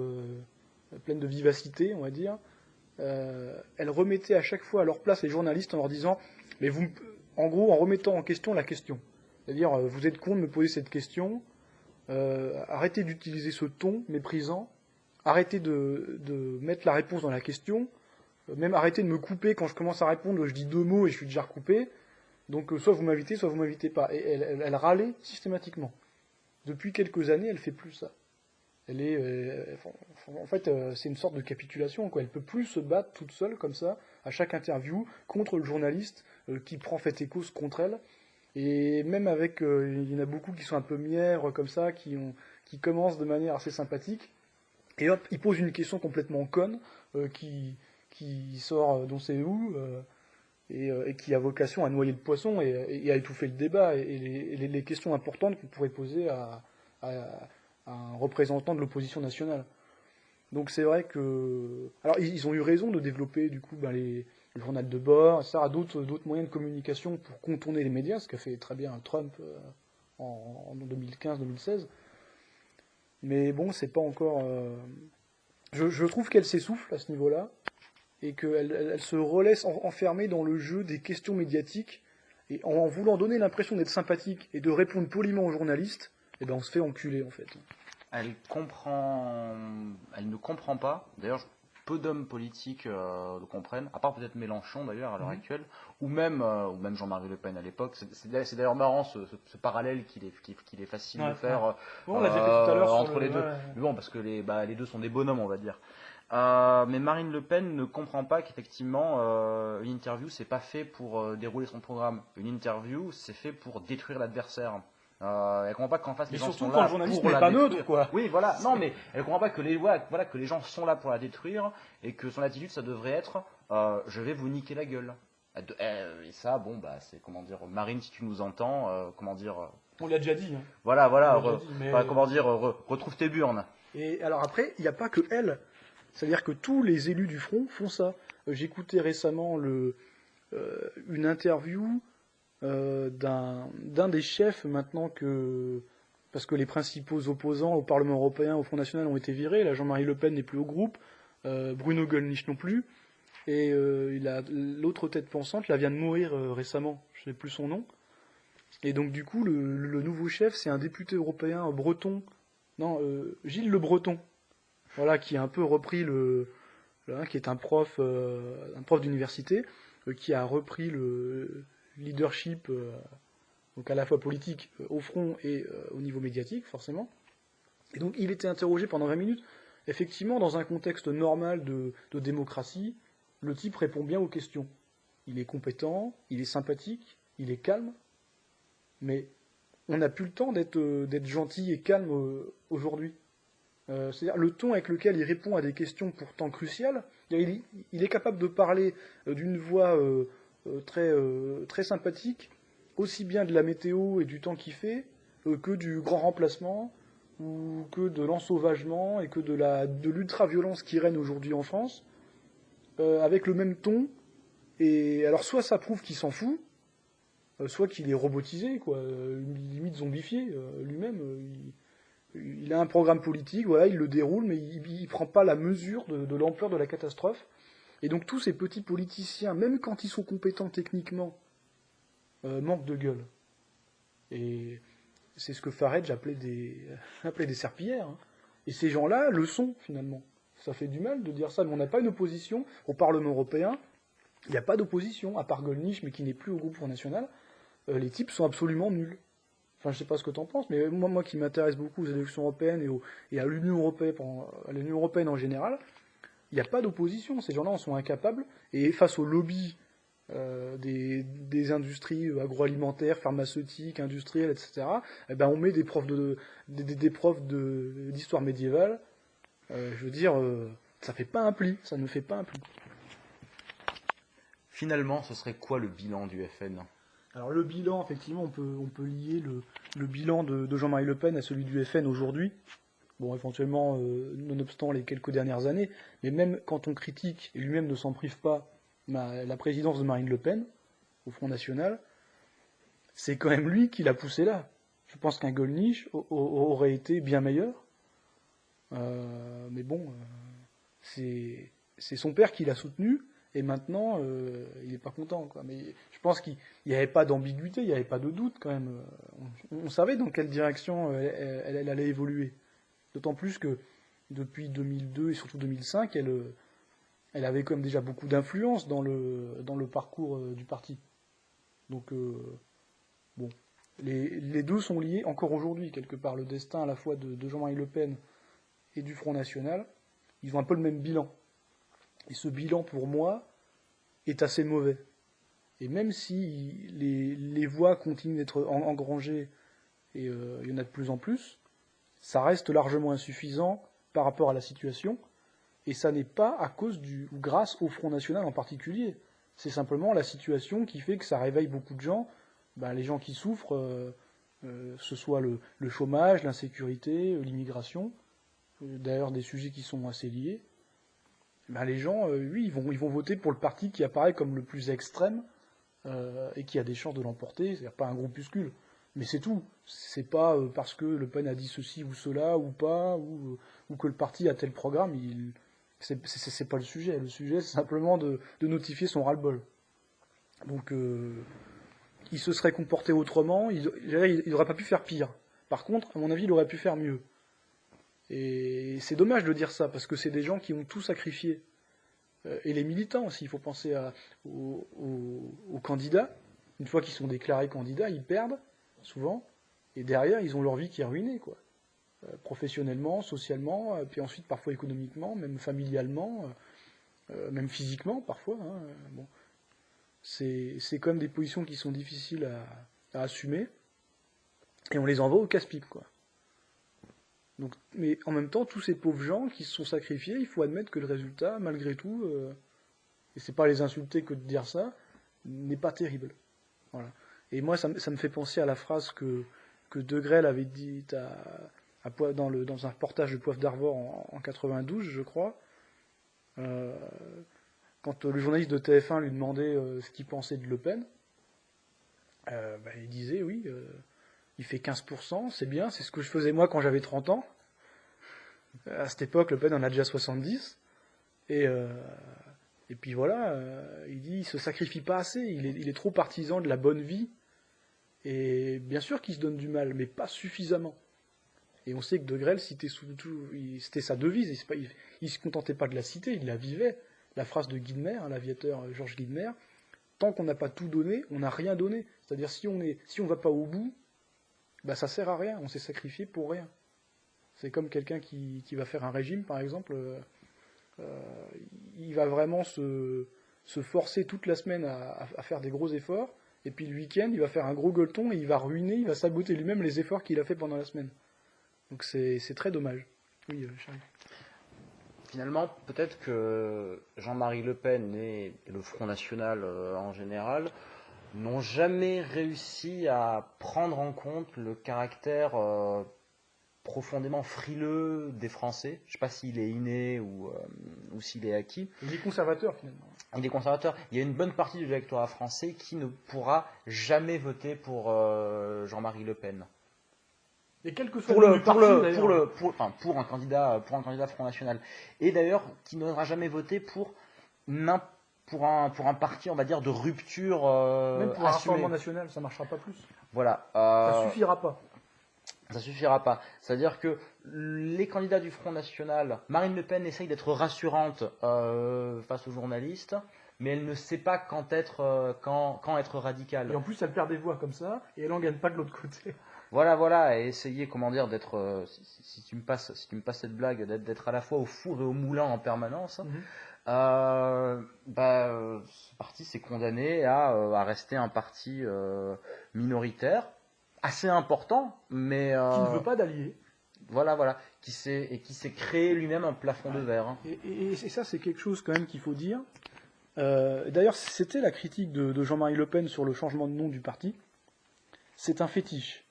pleine de vivacité, on va dire. Elle remettait à chaque fois à leur place les journalistes en leur disant, mais vous, en gros, en remettant en question la question. C'est-à-dire, vous êtes con de me poser cette question, arrêtez d'utiliser ce ton méprisant, arrêtez de mettre la réponse dans la question, même arrêtez de me couper quand je commence à répondre, je dis 2 mots et je suis déjà recoupé. Donc soit vous m'invitez, soit vous m'invitez pas. Et elle râlait systématiquement. Depuis quelques années, elle fait plus ça. Elle est, en fait, c'est une sorte de capitulation, quoi. Elle peut plus se battre toute seule comme ça à chaque interview contre le journaliste qui prend fait et cause contre elle. Et même avec, il y en a beaucoup qui sont un peu mièvres comme ça, qui commencent de manière assez sympathique. Et hop, ils posent une question complètement conne qui sort d'on sait où. Et qui a vocation à noyer le poisson et à étouffer le débat et les questions importantes qu'on pourrait poser à un représentant de l'opposition nationale. Donc c'est vrai que... Alors ils ont eu raison de développer du coup le journal de bord, ça, d'autres moyens de communication pour contourner les médias, ce qu'a fait très bien Trump en 2015-2016. Mais bon, c'est pas encore... Je trouve qu'elle s'essouffle à ce niveau-là et qu'elle se relaisse enfermer dans le jeu des questions médiatiques, et en voulant donner l'impression d'être sympathique et de répondre poliment aux journalistes, eh ben on se fait enculer en fait. Elle ne comprend pas, d'ailleurs peu d'hommes politiques le comprennent, à part peut-être Mélenchon d'ailleurs à l'heure actuelle, ou même Jean-Marie Le Pen à l'époque. C'est d'ailleurs marrant ce parallèle qu'il est facile de faire Bon, on l'a déjà fait tout à l'heure entre les deux. Mais bon, parce que les deux sont des bonhommes, on va dire. Mais Marine Le Pen ne comprend pas qu'effectivement une interview c'est pas fait pour dérouler son programme. Une interview c'est fait pour détruire l'adversaire. Elle comprend pas qu'en face les gens sont là pour la détruire. Quoi. Oui, voilà. Non, mais elle comprend pas que que les gens sont là pour la détruire et que son attitude ça devrait être je vais vous niquer la gueule. Et ça, bon bah c'est comment dire, Marine, si tu nous entends, comment dire. On l'a déjà dit. Hein. Voilà. Comment dire, retrouve tes burnes. Et alors après, il n'y a pas que elle. C'est-à-dire que tous les élus du Front font ça. J'écoutais récemment une interview d'un des chefs maintenant parce que les principaux opposants au Parlement européen, au Front National ont été virés. Là, Jean-Marie Le Pen n'est plus au groupe, Bruno Gollnisch non plus. Et l'autre tête pensante, là, vient de mourir récemment, je ne sais plus son nom. Et donc du coup, le nouveau chef, c'est un député européen breton, Gilles Le Breton. Voilà, qui a un peu repris qui est un prof d'université, qui a repris le leadership, donc à la fois politique au front et au niveau médiatique, forcément. Et donc il était interrogé pendant 20 minutes. Effectivement, dans un contexte normal de démocratie, le type répond bien aux questions. Il est compétent, il est sympathique, il est calme, mais on n'a plus le temps d'être gentil et calme aujourd'hui. C'est-à-dire le ton avec lequel il répond à des questions pourtant cruciales, il est capable de parler d'une voix très sympathique, aussi bien de la météo et du temps qu'il fait, que du grand remplacement, ou que de l'ensauvagement, et que de l'ultra-violence qui règne aujourd'hui en France, avec le même ton. Et alors soit ça prouve qu'il s'en fout, soit qu'il est robotisé, quoi, limite zombifié lui-même. Il a un programme politique, voilà, il le déroule, mais il prend pas la mesure de l'ampleur de la catastrophe. Et donc tous ces petits politiciens, même quand ils sont compétents techniquement, manquent de gueule. Et c'est ce que Farage appelait des serpillères. Hein. Et ces gens-là le sont, finalement. Ça fait du mal de dire ça, mais on n'a pas une opposition au Parlement européen. Il n'y a pas d'opposition, à part Gollnisch, mais qui n'est plus au groupe Front National. Les types sont absolument nuls. Enfin, je sais pas ce que tu en penses, mais moi qui m'intéresse beaucoup aux élections européennes et à l'Union européenne, à l'Union européenne en général, il n'y a pas d'opposition. Ces gens-là en sont incapables. Et face au lobby des industries agroalimentaires, pharmaceutiques, industrielles, etc., eh ben, on met des profs des profs d'histoire médiévale. Je veux dire, ça fait pas un pli. Ça ne fait pas un pli. Finalement, ce serait quoi le bilan du FN? Alors le bilan, effectivement, on peut lier le bilan de Jean-Marie Le Pen à celui du FN aujourd'hui. Bon, éventuellement, nonobstant les quelques dernières années, mais même quand on critique, et lui-même ne s'en prive pas, la présidence de Marine Le Pen, au Front National, c'est quand même lui qui l'a poussé là. Je pense qu'un Gollnisch aurait été bien meilleur. Mais bon, c'est son père qui l'a soutenu, et maintenant, il n'est pas content, quoi. Mais je pense qu'il n'y avait pas d'ambiguïté, il n'y avait pas de doute quand même. On savait dans quelle direction elle allait évoluer. D'autant plus que depuis 2002 et surtout 2005, elle avait quand même déjà beaucoup d'influence dans le parcours du parti. Donc, bon, les deux sont liés encore aujourd'hui, quelque part. Le destin à la fois de Jean-Marie Le Pen et du Front National, ils ont un peu le même bilan. Et ce bilan, pour moi, est assez mauvais. Et même si les voix continuent d'être engrangées, et il y en a de plus en plus, ça reste largement insuffisant par rapport à la situation, et ça n'est pas à cause ou grâce au Front National en particulier. C'est simplement la situation qui fait que ça réveille beaucoup de gens, les gens qui souffrent, ce soit le chômage, l'insécurité, l'immigration, d'ailleurs des sujets qui sont assez liés. Les gens, oui, ils vont voter pour le parti qui apparaît comme le plus extrême et qui a des chances de l'emporter, c'est-à-dire pas un groupuscule. Mais c'est tout. C'est pas parce que Le Pen a dit ceci ou cela ou pas, ou que le parti a tel programme. C'est pas le sujet. Le sujet, c'est simplement de notifier son ras-le-bol. Donc, il se serait comporté autrement. Il n'aurait pas pu faire pire. Par contre, à mon avis, il aurait pu faire mieux. Et c'est dommage de dire ça, parce que c'est des gens qui ont tout sacrifié. Et les militants aussi. Il faut penser aux candidats. Une fois qu'ils sont déclarés candidats, ils perdent souvent, et derrière ils ont leur vie qui est ruinée, quoi. Professionnellement, socialement, puis ensuite parfois économiquement, même familialement, même physiquement parfois. Hein. Bon. C'est quand même des positions qui sont difficiles à assumer, et on les envoie au casse-pipe, quoi. Donc, mais en même temps, tous ces pauvres gens qui se sont sacrifiés, il faut admettre que le résultat, malgré tout, et c'est pas les insulter que de dire ça, n'est pas terrible. Voilà. Et moi, ça me fait penser à la phrase que De Grelle avait dite dans un reportage de Poivre d'Arvor en 92, je crois, quand le journaliste de TF1 lui demandait ce qu'il pensait de Le Pen. Il disait, oui, il fait 15%, c'est bien, c'est ce que je faisais moi quand j'avais 30 ans. À cette époque, Le Pen en a déjà 70. Et puis voilà, il dit, il se sacrifie pas assez, il est trop partisan de la bonne vie. Et bien sûr qu'il se donne du mal, mais pas suffisamment. Et on sait que De Grelle, c'était sa devise. Il se contentait pas de la citer, il la vivait. La phrase de Guynemer, l'aviateur Georges Guynemer, tant qu'on n'a pas tout donné, on n'a rien donné. C'est-à-dire si on va pas au bout, ça sert à rien. On s'est sacrifié pour rien. C'est comme quelqu'un qui va faire un régime, par exemple. Il va vraiment se forcer toute la semaine à faire des gros efforts. Et puis le week-end, il va faire un gros gueuleton et il va saboter lui-même les efforts qu'il a fait pendant la semaine. Donc c'est très dommage. Oui, Charlie. Finalement, peut-être que Jean-Marie Le Pen et le Front National en général n'ont jamais réussi à prendre en compte le caractère profondément frileux des Français. Je ne sais pas s'il est inné ou s'il est acquis. Il est conservateur finalement. Il est conservateur. Il y a une bonne partie du électorat français qui ne pourra jamais voter pour Jean-Marie Le Pen. Et quel que soit pour un candidat Front National. Et d'ailleurs, qui n'aura jamais voté pour un parti, on va dire, de rupture même pour un Rassemblement national, ça ne marchera pas plus. Voilà. Ça suffira pas. Ça suffira pas. C'est-à-dire que les candidats du Front National, Marine Le Pen essaye d'être rassurante face aux journalistes, mais elle ne sait pas quand être radicale. Et en plus, elle perd des voix comme ça, et elle en gagne pas de l'autre côté. Voilà, et essayer, comment dire, d'être, si tu me passes cette blague, d'être à la fois au four et au moulin en permanence, ce parti s'est condamné à rester un parti minoritaire, assez important, mais Qui ne veut pas d'alliés. Voilà, qui s'est créé lui-même un plafond de verre. Hein. Et ça, c'est quelque chose quand même qu'il faut dire. D'ailleurs, c'était la critique de Jean-Marie Le Pen sur le changement de nom du parti. C'est un fétiche.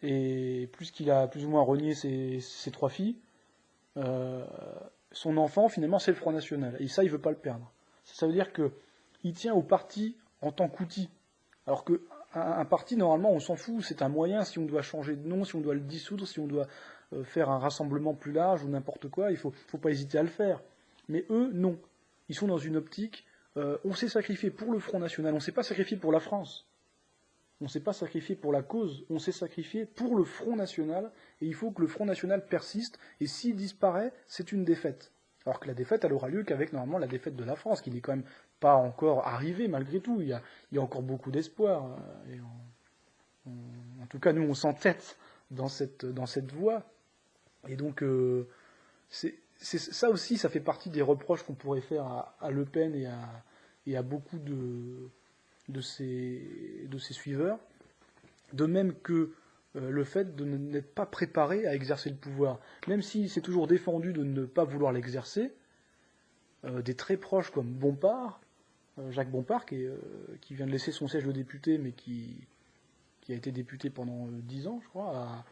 Et plus qu'il a plus ou moins renié ses 3 filles, son enfant, finalement, c'est le Front National. Et ça, il veut pas le perdre. Ça veut dire qu'il tient au parti en tant qu'outil. Alors qu'un parti, normalement, on s'en fout. C'est un moyen, si on doit changer de nom, si on doit le dissoudre, si on doit faire un rassemblement plus large ou n'importe quoi, il faut pas hésiter à le faire. Mais eux, non. Ils sont dans une optique, on s'est sacrifié pour le Front National, on ne s'est pas sacrifié pour la France. On ne s'est pas sacrifié pour la cause, on s'est sacrifié pour le Front National, et il faut que le Front National persiste, et s'il disparaît, c'est une défaite. Alors que la défaite, elle aura lieu qu'avec, normalement, la défaite de la France, qui n'est quand même pas encore arrivée, malgré tout. Il y a encore beaucoup d'espoir. En tout cas, nous, on s'entête dans cette voie. Et donc, ça aussi, ça fait partie des reproches qu'on pourrait faire à Le Pen et à beaucoup de ses suiveurs, de même que le fait de n'être pas préparé à exercer le pouvoir. Même si c'est toujours défendu de ne pas vouloir l'exercer, des très proches comme Bompard, Jacques Bompard, qui vient de laisser son siège de député, mais qui a été député pendant 10 ans, je crois,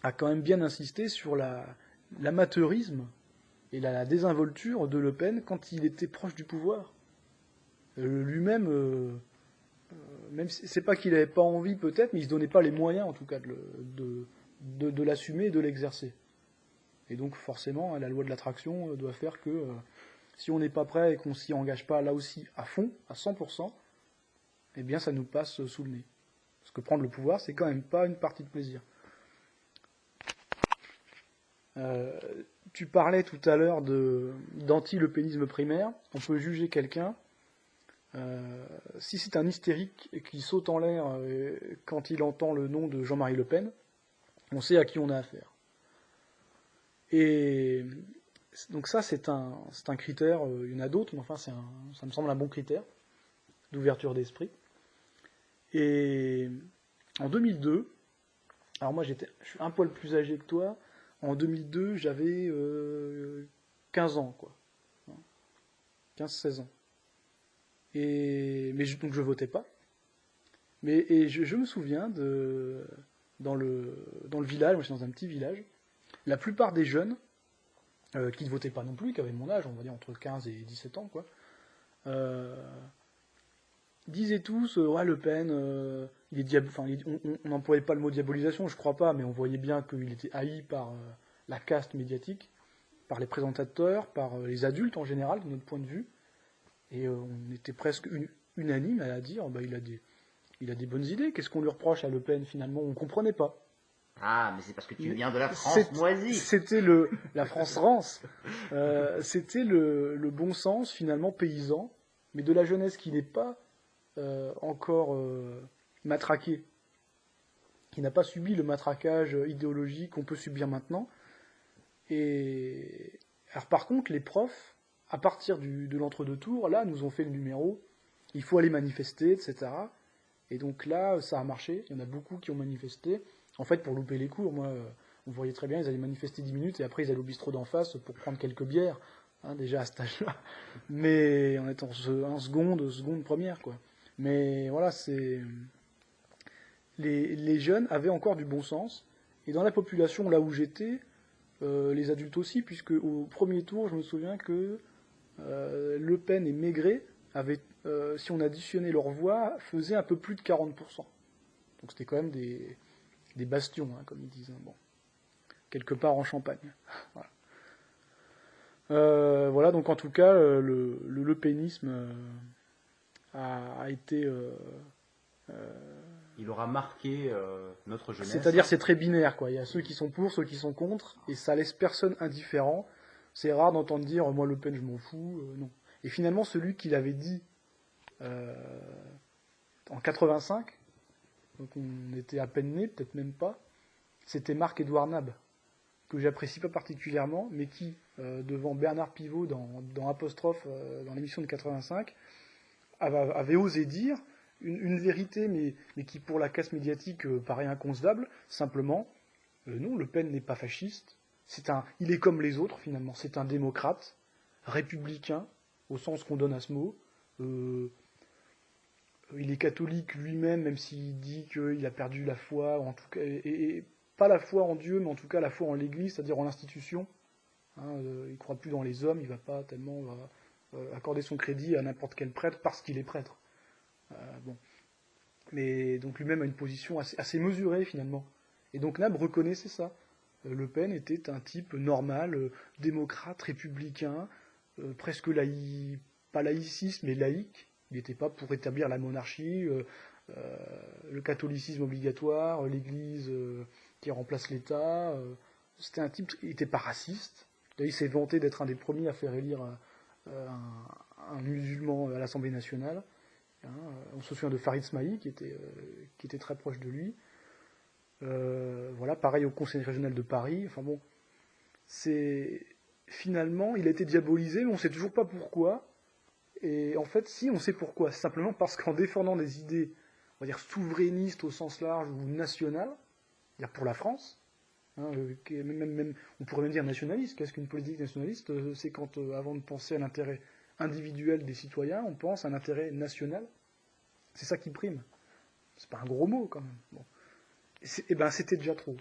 a quand même bien insisté sur l'amateurisme et la désinvolture de Le Pen quand il était proche du pouvoir. Lui-même, même si c'est pas qu'il n'avait pas envie peut-être, mais il se donnait pas les moyens en tout cas de l'assumer et de l'exercer. Et donc forcément, la loi de l'attraction doit faire que si on n'est pas prêt et qu'on s'y engage pas là aussi à fond, à 100%, eh bien ça nous passe sous le nez. Parce que prendre le pouvoir, c'est quand même pas une partie de plaisir. Tu parlais tout à l'heure d'anti-lepénisme primaire. On peut juger quelqu'un si c'est un hystérique qui saute en l'air quand il entend le nom de Jean-Marie Le Pen, on sait à qui on a affaire. Et donc ça, c'est un critère, il y en a d'autres, mais enfin, ça me semble un bon critère d'ouverture d'esprit. Et en 2002, alors moi je suis un poil plus âgé que toi, en 2002 j'avais 15 ans, quoi. 15-16 ans. Donc je votais pas. Et je me souviens dans le village, moi j'étais dans un petit village, la plupart des jeunes, qui ne votaient pas non plus, qui avaient mon âge, on va dire entre 15 et 17 ans, quoi, disaient tous, ouais, Le Pen, il est on n'employait pas le mot diabolisation, je crois pas, mais on voyait bien qu'il était haï par la caste médiatique, par les présentateurs, par les adultes en général, de notre point de vue. Et on était presque unanime à dire, il a des bonnes idées. Qu'est-ce qu'on lui reproche à Le Pen finalement? On ne comprenait pas. Ah, mais c'est parce que tu viens de la France moisie. C'était la France rance. C'était le bon sens finalement paysan, mais de la jeunesse qui n'est pas encore matraquée, qui n'a pas subi le matraquage idéologique qu'on peut subir maintenant. Et alors par contre, les profs, à partir de l'entre-deux tours, là, nous ont fait le numéro, il faut aller manifester, etc. Et donc là, ça a marché, il y en a beaucoup qui ont manifesté. En fait, pour louper les cours, moi, on voyait très bien, ils allaient manifester 10 minutes, et après ils allaient au bistrot d'en face pour prendre quelques bières, hein, déjà à cet âge-là. Mais en étant en seconde première, quoi. Mais voilà, les jeunes avaient encore du bon sens, et dans la population, là où j'étais, les adultes aussi, puisque au premier tour, je me souviens que Le Pen et Maigret avaient, si on additionnait leurs voix, faisaient un peu plus de 40%. Donc c'était quand même des bastions, hein, comme ils disent. Hein, bon. Quelque part en Champagne. Voilà, donc en tout cas, le lepénisme a été... il aura marqué notre jeunesse. C'est-à-dire c'est très binaire, quoi. Il y a ceux qui sont pour, ceux qui sont contre, et ça laisse personne indifférent. C'est rare d'entendre dire moi Le Pen je m'en fous, non. Et finalement, celui qui l'avait dit en 85, donc on était à peine né, peut-être même pas, c'était Marc-Édouard Nab, que j'apprécie pas particulièrement, mais qui, devant Bernard Pivot dans Apostrophe, dans l'émission de 85, avait osé dire une vérité, mais qui pour la casse médiatique paraît inconcevable, simplement, non, Le Pen n'est pas fasciste, il est comme les autres finalement, c'est un démocrate, républicain, au sens qu'on donne à ce mot, il est catholique lui-même, même s'il dit qu'il a perdu la foi, en tout cas, et pas la foi en Dieu, mais en tout cas la foi en l'Église, c'est-à-dire en l'institution. Hein, il ne croit plus dans les hommes, il ne va pas tellement accorder son crédit à n'importe quel prêtre parce qu'il est prêtre. Bon. Mais donc lui-même a une position assez mesurée finalement. Et donc Nab reconnaissait ça. Le Pen était un type normal, démocrate, républicain, presque pas laïciste, mais laïque. Il n'était pas pour établir la monarchie, le catholicisme obligatoire, l'Église qui remplace l'État. C'était un type, il n'était pas raciste. Il s'est vanté d'être un des premiers à faire élire un musulman à l'Assemblée nationale. On se souvient de Farid Smaï, qui était très proche de lui. Voilà, pareil au Conseil régional de Paris. Enfin bon, finalement, il a été diabolisé, mais on ne sait toujours pas pourquoi. Et en fait, si, on sait pourquoi. C'est simplement parce qu'en défendant des idées, on va dire souverainistes au sens large ou nationales, c'est-à-dire pour la France, même, on pourrait même dire nationaliste. Qu'est-ce qu'une politique nationaliste? C'est quand, avant de penser à l'intérêt individuel des citoyens, on pense à un intérêt national. C'est ça qui prime. C'est pas un gros mot, quand même. Bon. Et ben, c'était déjà trop.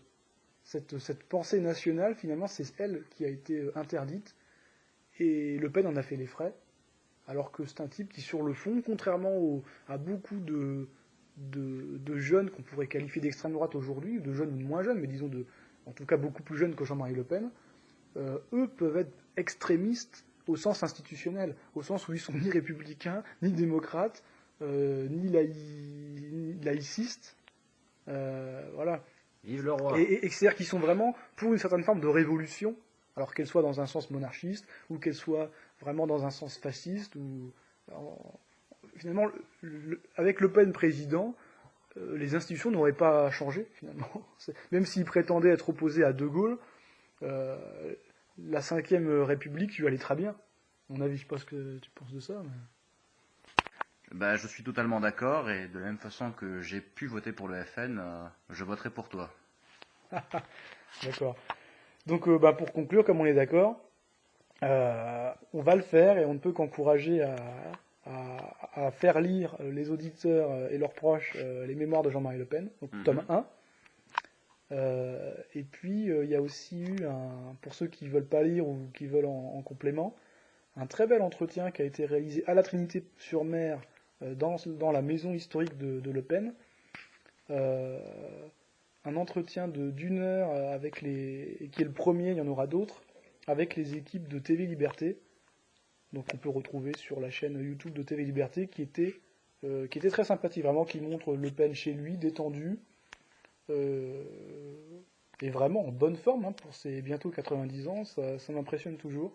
Cette pensée nationale, finalement, c'est elle qui a été interdite. Et Le Pen en a fait les frais. Alors que c'est un type qui, sur le fond, contrairement à beaucoup de jeunes qu'on pourrait qualifier d'extrême droite aujourd'hui, de jeunes ou de moins jeunes, mais disons en tout cas beaucoup plus jeunes que Jean-Marie Le Pen, eux peuvent être extrémistes au sens institutionnel, au sens où ils sont ni républicains, ni démocrates, ni laïcistes. Voilà. Vive le roi. Et c'est-à-dire qu'ils sont vraiment pour une certaine forme de révolution, alors qu'elle soit dans un sens monarchiste, ou qu'elle soit vraiment dans un sens fasciste, ou finalement, avec Le Pen président, les institutions n'auraient pas changé, finalement. Même s'il prétendait être opposé à De Gaulle, la 5e République lui allait très bien. À mon avis, je sais pas ce que tu penses de ça. Bah, je suis totalement d'accord, et de la même façon que j'ai pu voter pour le FN, je voterai pour toi. D'accord. Donc, pour conclure, comme on est d'accord, on va le faire et on ne peut qu'encourager à faire lire les auditeurs et leurs proches les mémoires de Jean-Marie Le Pen, donc tome 1. Et puis, il y a aussi eu, pour ceux qui ne veulent pas lire ou qui veulent en complément, un très bel entretien qui a été réalisé à la Trinité-sur-Mer dans la maison historique de Le Pen. Un entretien d'une heure qui est le premier, il y en aura d'autres, avec les équipes de TV Liberté. Donc on peut retrouver sur la chaîne YouTube de TV Liberté qui était très sympathique, vraiment, qui montre Le Pen chez lui, détendu, et vraiment en bonne forme pour ses bientôt 90 ans, ça m'impressionne toujours.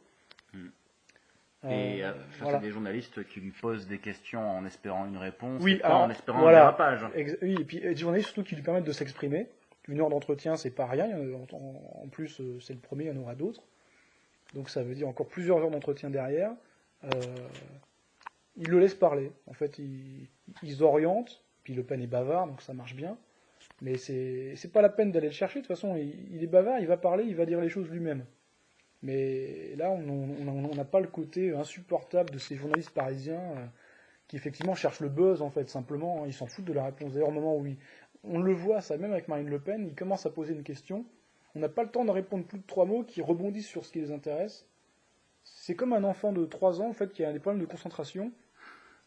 Et face à des journalistes qui lui posent des questions en espérant une réponse, oui, pas en espérant un dérapage. Oui, et puis des journalistes surtout qui lui permettent de s'exprimer. Une heure d'entretien, c'est pas rien. En plus, c'est le premier, il y en aura d'autres. Donc ça veut dire encore plusieurs heures d'entretien derrière. Il le laisse parler. En fait, il s'oriente. Puis Le Pen est bavard, donc ça marche bien. Mais c'est pas la peine d'aller le chercher. De toute façon, il est bavard, il va parler, il va dire les choses lui-même. Mais là, on n'a pas le côté insupportable de ces journalistes parisiens qui effectivement cherchent le buzz, en fait, simplement. Ils s'en foutent de la réponse. D'ailleurs, au moment où on le voit, ça même avec Marine Le Pen, ils commencent à poser une question. On n'a pas le temps de répondre plus de 3 mots qui rebondissent sur ce qui les intéresse. C'est comme un enfant de 3 ans, en fait, qui a des problèmes de concentration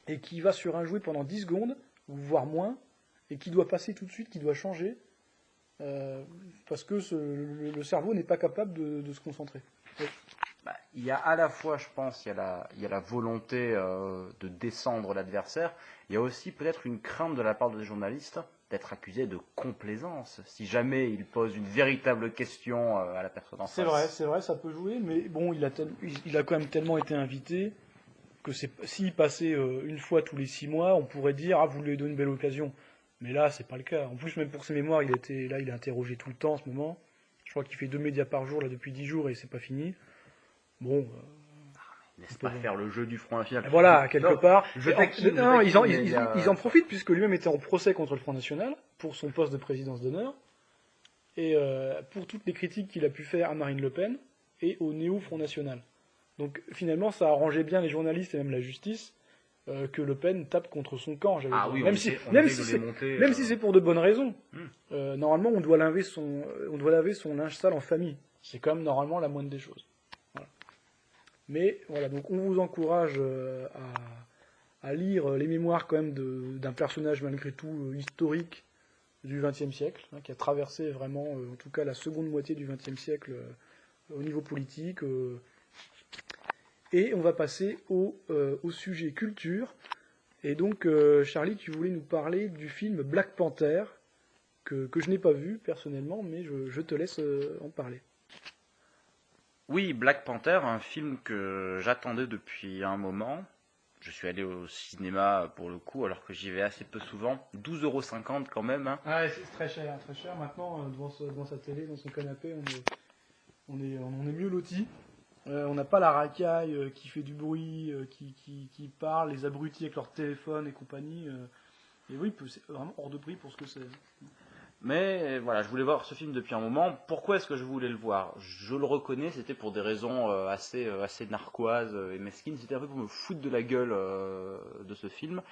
et qui va sur un jouet pendant 10 secondes, voire moins, et qui doit passer tout de suite, qui doit changer, parce que le cerveau n'est pas capable de se concentrer. Oui. Il y a à la fois, je pense, il y a la volonté de descendre l'adversaire. Il y a aussi peut-être une crainte de la part des journalistes d'être accusé de complaisance, si jamais il pose une véritable question à la personne en face. C'est vrai, ça peut jouer, mais bon, il a quand même tellement été invité que s'il passait une fois tous les 6 mois, on pourrait dire, ah, vous lui avez donné une belle occasion. Mais là, c'est pas le cas. En plus, même pour ses mémoires, il est interrogé tout le temps en ce moment. Je crois qu'il fait 2 médias par jour là depuis 10 jours et c'est pas fini. Bon, N'est-ce pas faire le jeu du Front National? voilà, quelque part. Non, ils il en profitent puisque lui-même était en procès contre le Front National pour son poste de présidence d'honneur et pour toutes les critiques qu'il a pu faire à Marine Le Pen et au néo-Front National. Donc finalement, ça arrangeait bien les journalistes et même la justice que Le Pen tape contre son camp. Ah oui, même si c'est pour de bonnes raisons. Normalement, on doit laver son linge sale en famille. C'est quand même normalement la moindre des choses. Voilà. Mais voilà, donc on vous encourage à lire les mémoires quand même d'un personnage malgré tout historique du XXe siècle, hein, qui a traversé vraiment, en tout cas la seconde moitié du XXe siècle au niveau politique. Et on va passer au sujet culture. Et donc, Charlie, tu voulais nous parler du film Black Panther, que je n'ai pas vu personnellement, mais je te laisse en parler. Oui, Black Panther, un film que j'attendais depuis un moment. Je suis allé au cinéma pour le coup, alors que j'y vais assez peu souvent. 12,50 € quand même. Hein. Ah, c'est très cher, très cher. Maintenant, devant sa télé, dans son canapé, on est mieux lotis. On n'a pas la racaille qui fait du bruit, qui parle, les abrutis avec leur téléphone et compagnie. Et oui, c'est vraiment hors de prix pour ce que c'est. Mais voilà, je voulais voir ce film depuis un moment. Pourquoi est-ce que je voulais le voir? Je le reconnais, c'était pour des raisons assez narquoises et mesquines. C'était un peu pour me foutre de la gueule de ce film,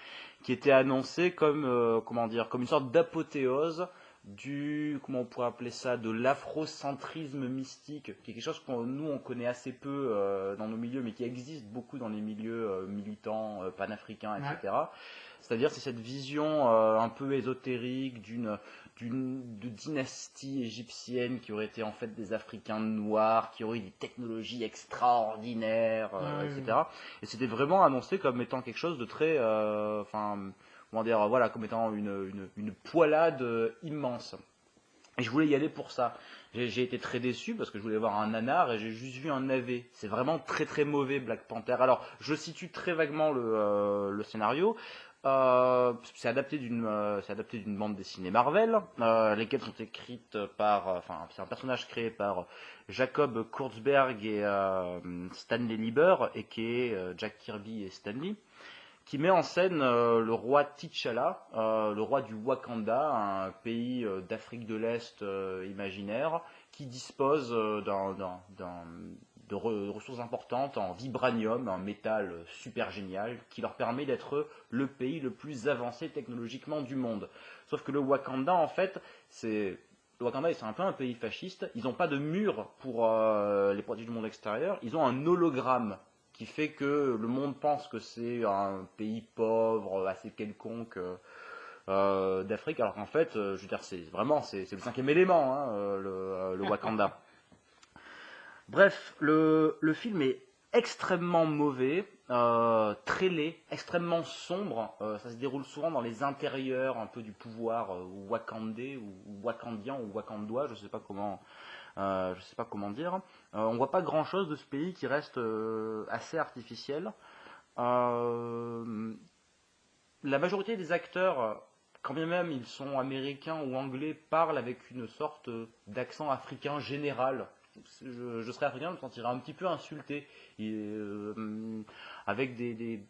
qui était annoncé comme comme une sorte d'apothéose comment on pourrait appeler ça, de l'afrocentrisme mystique, qui est quelque chose nous on connaît assez peu dans nos milieux, mais qui existe beaucoup dans les milieux militants panafricains, etc. Ouais. C'est-à-dire c'est cette vision un peu ésotérique de dynastie égyptienne qui aurait été en fait des Africains noirs, qui auraient eu des technologies extraordinaires, etc. Et c'était vraiment annoncé comme étant quelque chose de très, comme étant une poilade immense. Et je voulais y aller pour ça. J'ai été très déçu parce que je voulais voir un nanar et j'ai juste vu un navet. C'est vraiment très très mauvais Black Panther. Alors, je situe très vaguement le scénario. C'est adapté d'une bande dessinée Marvel, lesquelles sont écrites par, c'est un personnage créé par Jacob Kurtzberg et Stanley Lieber, et qui est Jack Kirby et Stanley, qui met en scène le roi T'Challa, le roi du Wakanda, un pays d'Afrique de l'Est imaginaire, qui dispose de ressources importantes en vibranium, un métal super génial, qui leur permet d'être le pays le plus avancé technologiquement du monde. Sauf que le Wakanda, en fait, c'est un peu un pays fasciste. Ils n'ont pas de mur pour les protéger du monde extérieur. Ils ont un hologramme qui fait que le monde pense que c'est un pays pauvre, assez quelconque d'Afrique, alors qu'en fait, je veux dire, c'est le cinquième élément, hein, le Wakanda. Bref, le film est extrêmement mauvais, très laid, extrêmement sombre. Ça se déroule souvent dans les intérieurs un peu du pouvoir wakandais ou wakandien ou wakandois, je sais pas comment dire. On voit pas grand chose de ce pays qui reste assez artificiel. La majorité des acteurs, quand bien même ils sont américains ou anglais, parlent avec une sorte d'accent africain général. Je serais africain, je me sentirais un petit peu insulté, avec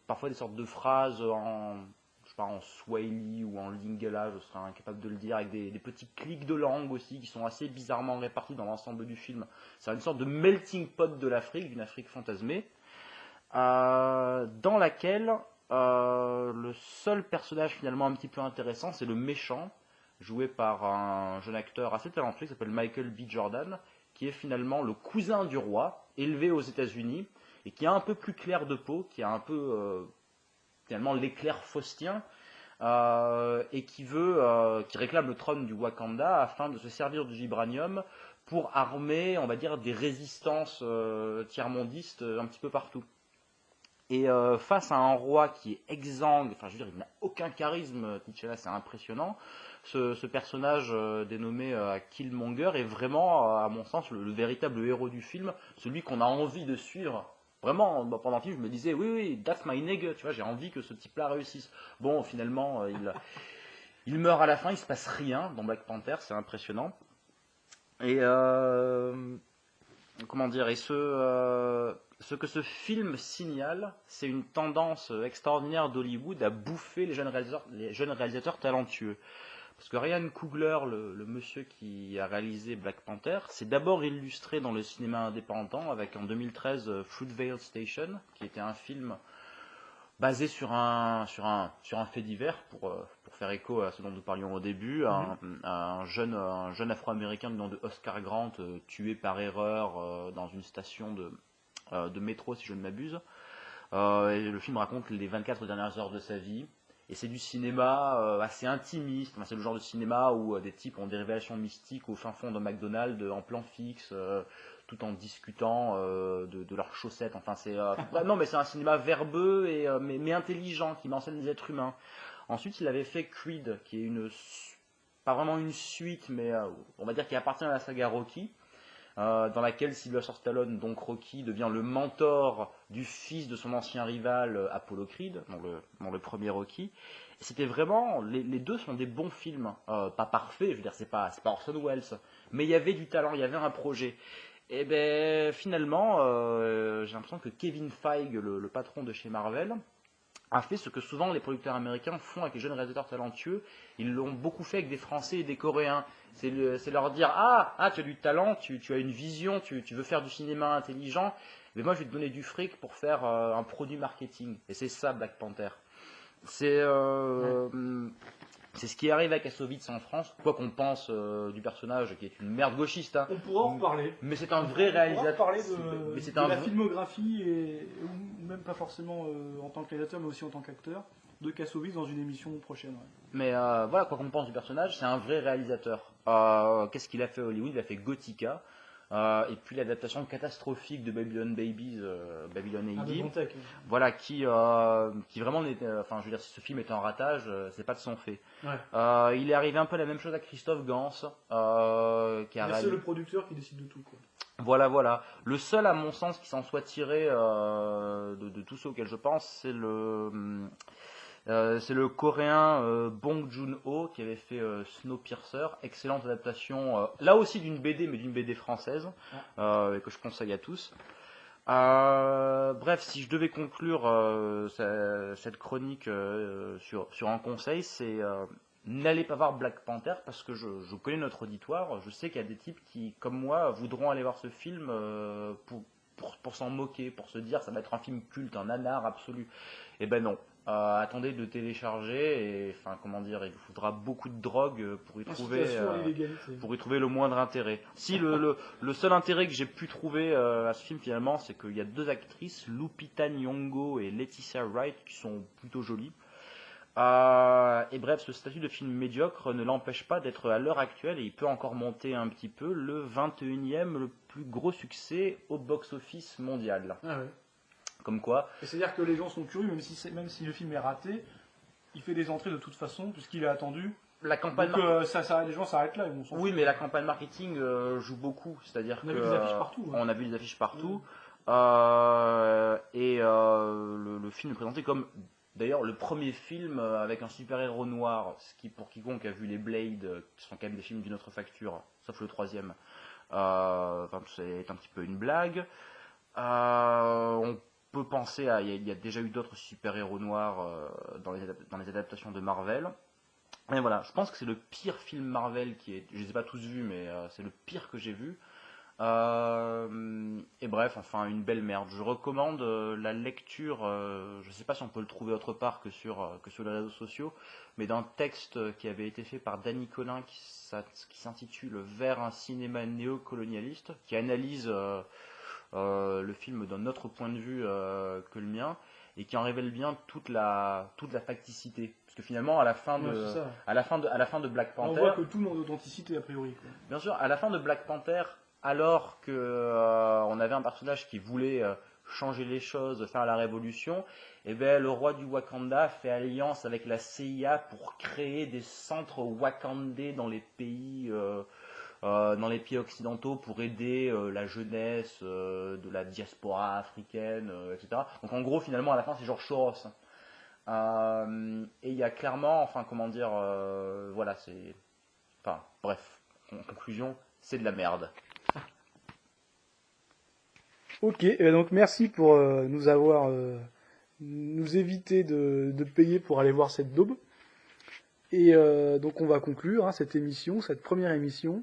parfois des sortes de phrases en swahili ou en lingala, je serais incapable de le dire, avec des petits clics de langue aussi qui sont assez bizarrement répartis dans l'ensemble du film. C'est une sorte de melting pot de l'Afrique, d'une Afrique fantasmée, dans laquelle le seul personnage finalement un petit peu intéressant, c'est le méchant, joué par un jeune acteur assez talentueux qui s'appelle Michael B. Jordan, qui est finalement le cousin du roi, élevé aux États-Unis, et qui est un peu plus clair de peau, qui a un peu finalement l'éclair faustien, et qui réclame le trône du Wakanda afin de se servir du vibranium pour armer, on va dire, des résistances tiers-mondistes un petit peu partout. Et face à un roi qui est exsangue, il n'a aucun charisme, T'Challa, c'est impressionnant. Ce personnage dénommé Killmonger est vraiment, à mon sens, le véritable héros du film, celui qu'on a envie de suivre Vraiment, pendant le film, je me disais, oui, oui, that's my nigga, tu vois, j'ai envie que ce type-là réussisse. Bon, finalement, il meurt à la fin, il se passe rien dans Black Panther, c'est impressionnant. Et comment dire, et ce que ce film signale, c'est une tendance extraordinaire d'Hollywood à bouffer les jeunes réalisateurs talentueux. Parce que Ryan Coogler, le monsieur qui a réalisé Black Panther, s'est d'abord illustré dans le cinéma indépendant avec en 2013 Fruitvale Station, qui était un film basé sur un fait divers, pour faire écho à ce dont nous parlions au début, un jeune afro-américain du nom de Oscar Grant, tué par erreur dans une station de métro, si je ne m'abuse. Et le film raconte les 24 dernières heures de sa vie. Et c'est du cinéma assez intimiste. Enfin, c'est le genre de cinéma où des types ont des révélations mystiques au fin fond d'un McDonald's en plan fixe, tout en discutant de leurs chaussettes. Enfin, non, mais c'est un cinéma verbeux mais intelligent qui met en scène des êtres humains. Ensuite, il avait fait Creed, qui est pas vraiment une suite, mais on va dire qui appartient à la saga Rocky. Dans laquelle Sylvester Stallone, donc Rocky, devient le mentor du fils de son ancien rival Apollo Creed, dans le premier Rocky. Et c'était vraiment, les deux sont des bons films, pas parfaits, je veux dire, c'est pas Orson Welles, mais il y avait du talent, il y avait un projet. Et ben finalement, j'ai l'impression que Kevin Feige, le patron de chez Marvel, a fait ce que souvent les producteurs américains font avec les jeunes réalisateurs talentueux. Ils l'ont beaucoup fait avec des Français et des Coréens. C'est leur dire tu as du talent, tu as une vision, tu veux faire du cinéma intelligent, mais moi je vais te donner du fric pour faire un produit marketing. Et c'est ça Black Panther. C'est ce qui arrive à Kassovitz en France, quoi qu'on pense du personnage qui est une merde gauchiste. Hein. On pourra en reparler. Mais c'est un vrai réalisateur. On pourra parler de la filmographie, ou même pas forcément en tant que réalisateur, mais aussi en tant qu'acteur, de Kassovitz dans une émission prochaine. Ouais. Mais voilà, quoi qu'on pense du personnage, c'est un vrai réalisateur. Qu'est-ce qu'il a fait à Hollywood? Il a fait Gothica. Et puis l'adaptation catastrophique de Babylon Babies, Babylon AD, voilà, qui vraiment, enfin, je veux dire, si ce film est un ratage, c'est pas de son fait. Ouais. Il est arrivé un peu la même chose à Christophe Gans, c'est le producteur qui décide de tout, quoi. Voilà. Le seul, à mon sens, qui s'en soit tiré de tous ceux auxquels je pense, c'est le coréen Bong Joon-ho qui avait fait Snowpiercer, excellente adaptation, là aussi d'une BD, mais d'une BD française, que je conseille à tous. Bref, si je devais conclure cette chronique sur un conseil, c'est n'allez pas voir Black Panther parce que je connais notre auditoire, je sais qu'il y a des types qui, comme moi, voudront aller voir ce film pour s'en moquer, pour se dire ça va être un film culte, un nanar absolu. Eh ben non. Attendez de télécharger et enfin comment dire, il vous faudra beaucoup de drogue pour y trouver le moindre intérêt. Si le seul intérêt que j'ai pu trouver à ce film finalement, c'est qu'il y a deux actrices, Lupita Nyong'o et Letitia Wright, qui sont plutôt jolies. Et bref, ce statut de film médiocre ne l'empêche pas d'être à l'heure actuelle, et il peut encore monter un petit peu, le 21e, le plus gros succès au box-office mondial. Ah ouais. Comme quoi. C'est-à-dire que les gens sont curieux, même si le film est raté, il fait des entrées de toute façon, puisqu'il est attendu. La campagne donc les gens s'arrêtent là. Oui, mais la campagne marketing joue beaucoup. C'est-à-dire on a vu des affiches partout. On a vu des affiches partout. Le film est présenté comme, d'ailleurs, le premier film avec un super-héros noir, ce qui, pour quiconque a vu les Blade, qui sont quand même des films d'une autre facture, sauf le troisième, c'est un petit peu une blague. On peut penser il y a déjà eu d'autres super-héros noirs dans les adaptations de Marvel. Et voilà, je pense que c'est le pire film Marvel je les ai pas tous vus, mais c'est le pire que j'ai vu. Et bref, enfin une belle merde. Je recommande la lecture, je sais pas si on peut le trouver autre part que sur les réseaux sociaux, mais d'un texte qui avait été fait par Danny Colin qui s'intitule Vers un cinéma néocolonialiste, qui analyse le film d'un autre point de vue que le mien, et qui en révèle bien toute la facticité, parce que finalement à la fin de Black Panther, on voit que tout manque d'authenticité a priori, quoi. Bien sûr, à la fin de Black Panther, alors que on avait un personnage qui voulait changer les choses, faire la révolution, et ben le roi du Wakanda fait alliance avec la CIA pour créer des centres wakandais dans les pays dans les pays occidentaux pour aider la jeunesse de la diaspora africaine, etc. Donc en gros, finalement, à la fin, c'est George Soros. Et il y a clairement, enfin, comment dire, voilà, c'est. Enfin, bref, en conclusion, c'est de la merde. Ok, donc merci pour nous éviter de payer pour aller voir cette daube. Et donc on va conclure cette émission, cette première émission,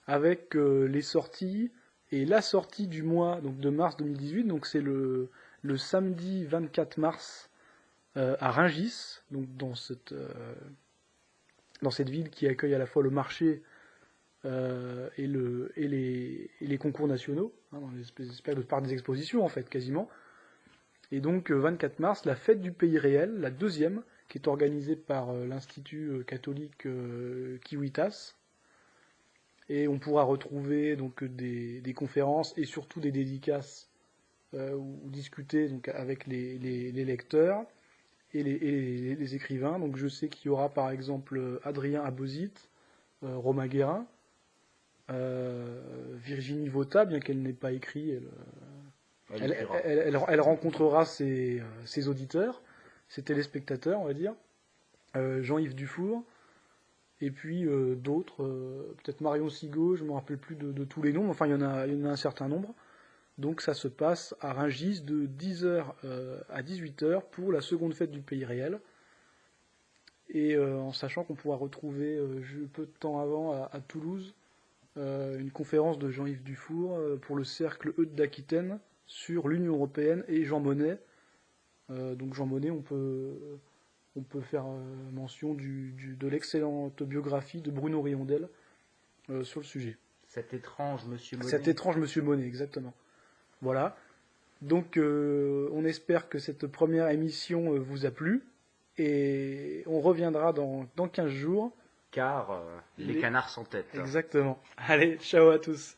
avec les sorties et la sortie du mois donc de mars 2018. Donc c'est le samedi 24 mars à Rungis, donc dans cette ville qui accueille à la fois le marché et les concours nationaux, dans les espèces de parc des expositions en fait quasiment. Et donc 24 mars, la fête du pays réel, la deuxième, qui est organisée par l'Institut catholique Kiwitas. Et on pourra retrouver donc des conférences et surtout des dédicaces ou discuter donc avec les lecteurs et les écrivains. Donc je sais qu'il y aura par exemple Adrien Abozit, Romain Guérin, Virginie Vota, bien qu'elle n'ait pas écrit, elle rencontrera ses auditeurs, ses téléspectateurs, on va dire. Jean-Yves Dufour, et puis d'autres, peut-être Marion Sigaud, je ne me rappelle plus de tous les noms, mais enfin il y en a un certain nombre. Donc ça se passe à Rungis de 10h à 18h pour la seconde fête du pays réel. Et en sachant qu'on pourra retrouver peu de temps avant à Toulouse une conférence de Jean-Yves Dufour pour le cercle Eudes d'Aquitaine sur l'Union européenne et Jean Monnet. Donc Jean Monnet, on peut faire mention de l'excellente biographie de Bruno Riondel sur le sujet. Cet étrange Monsieur Monnet. Cet étrange Monsieur Monnet, exactement. Voilà. Donc on espère que cette première émission vous a plu. Et on reviendra dans 15 jours. Car les canards sans tête. Exactement. Allez, ciao à tous.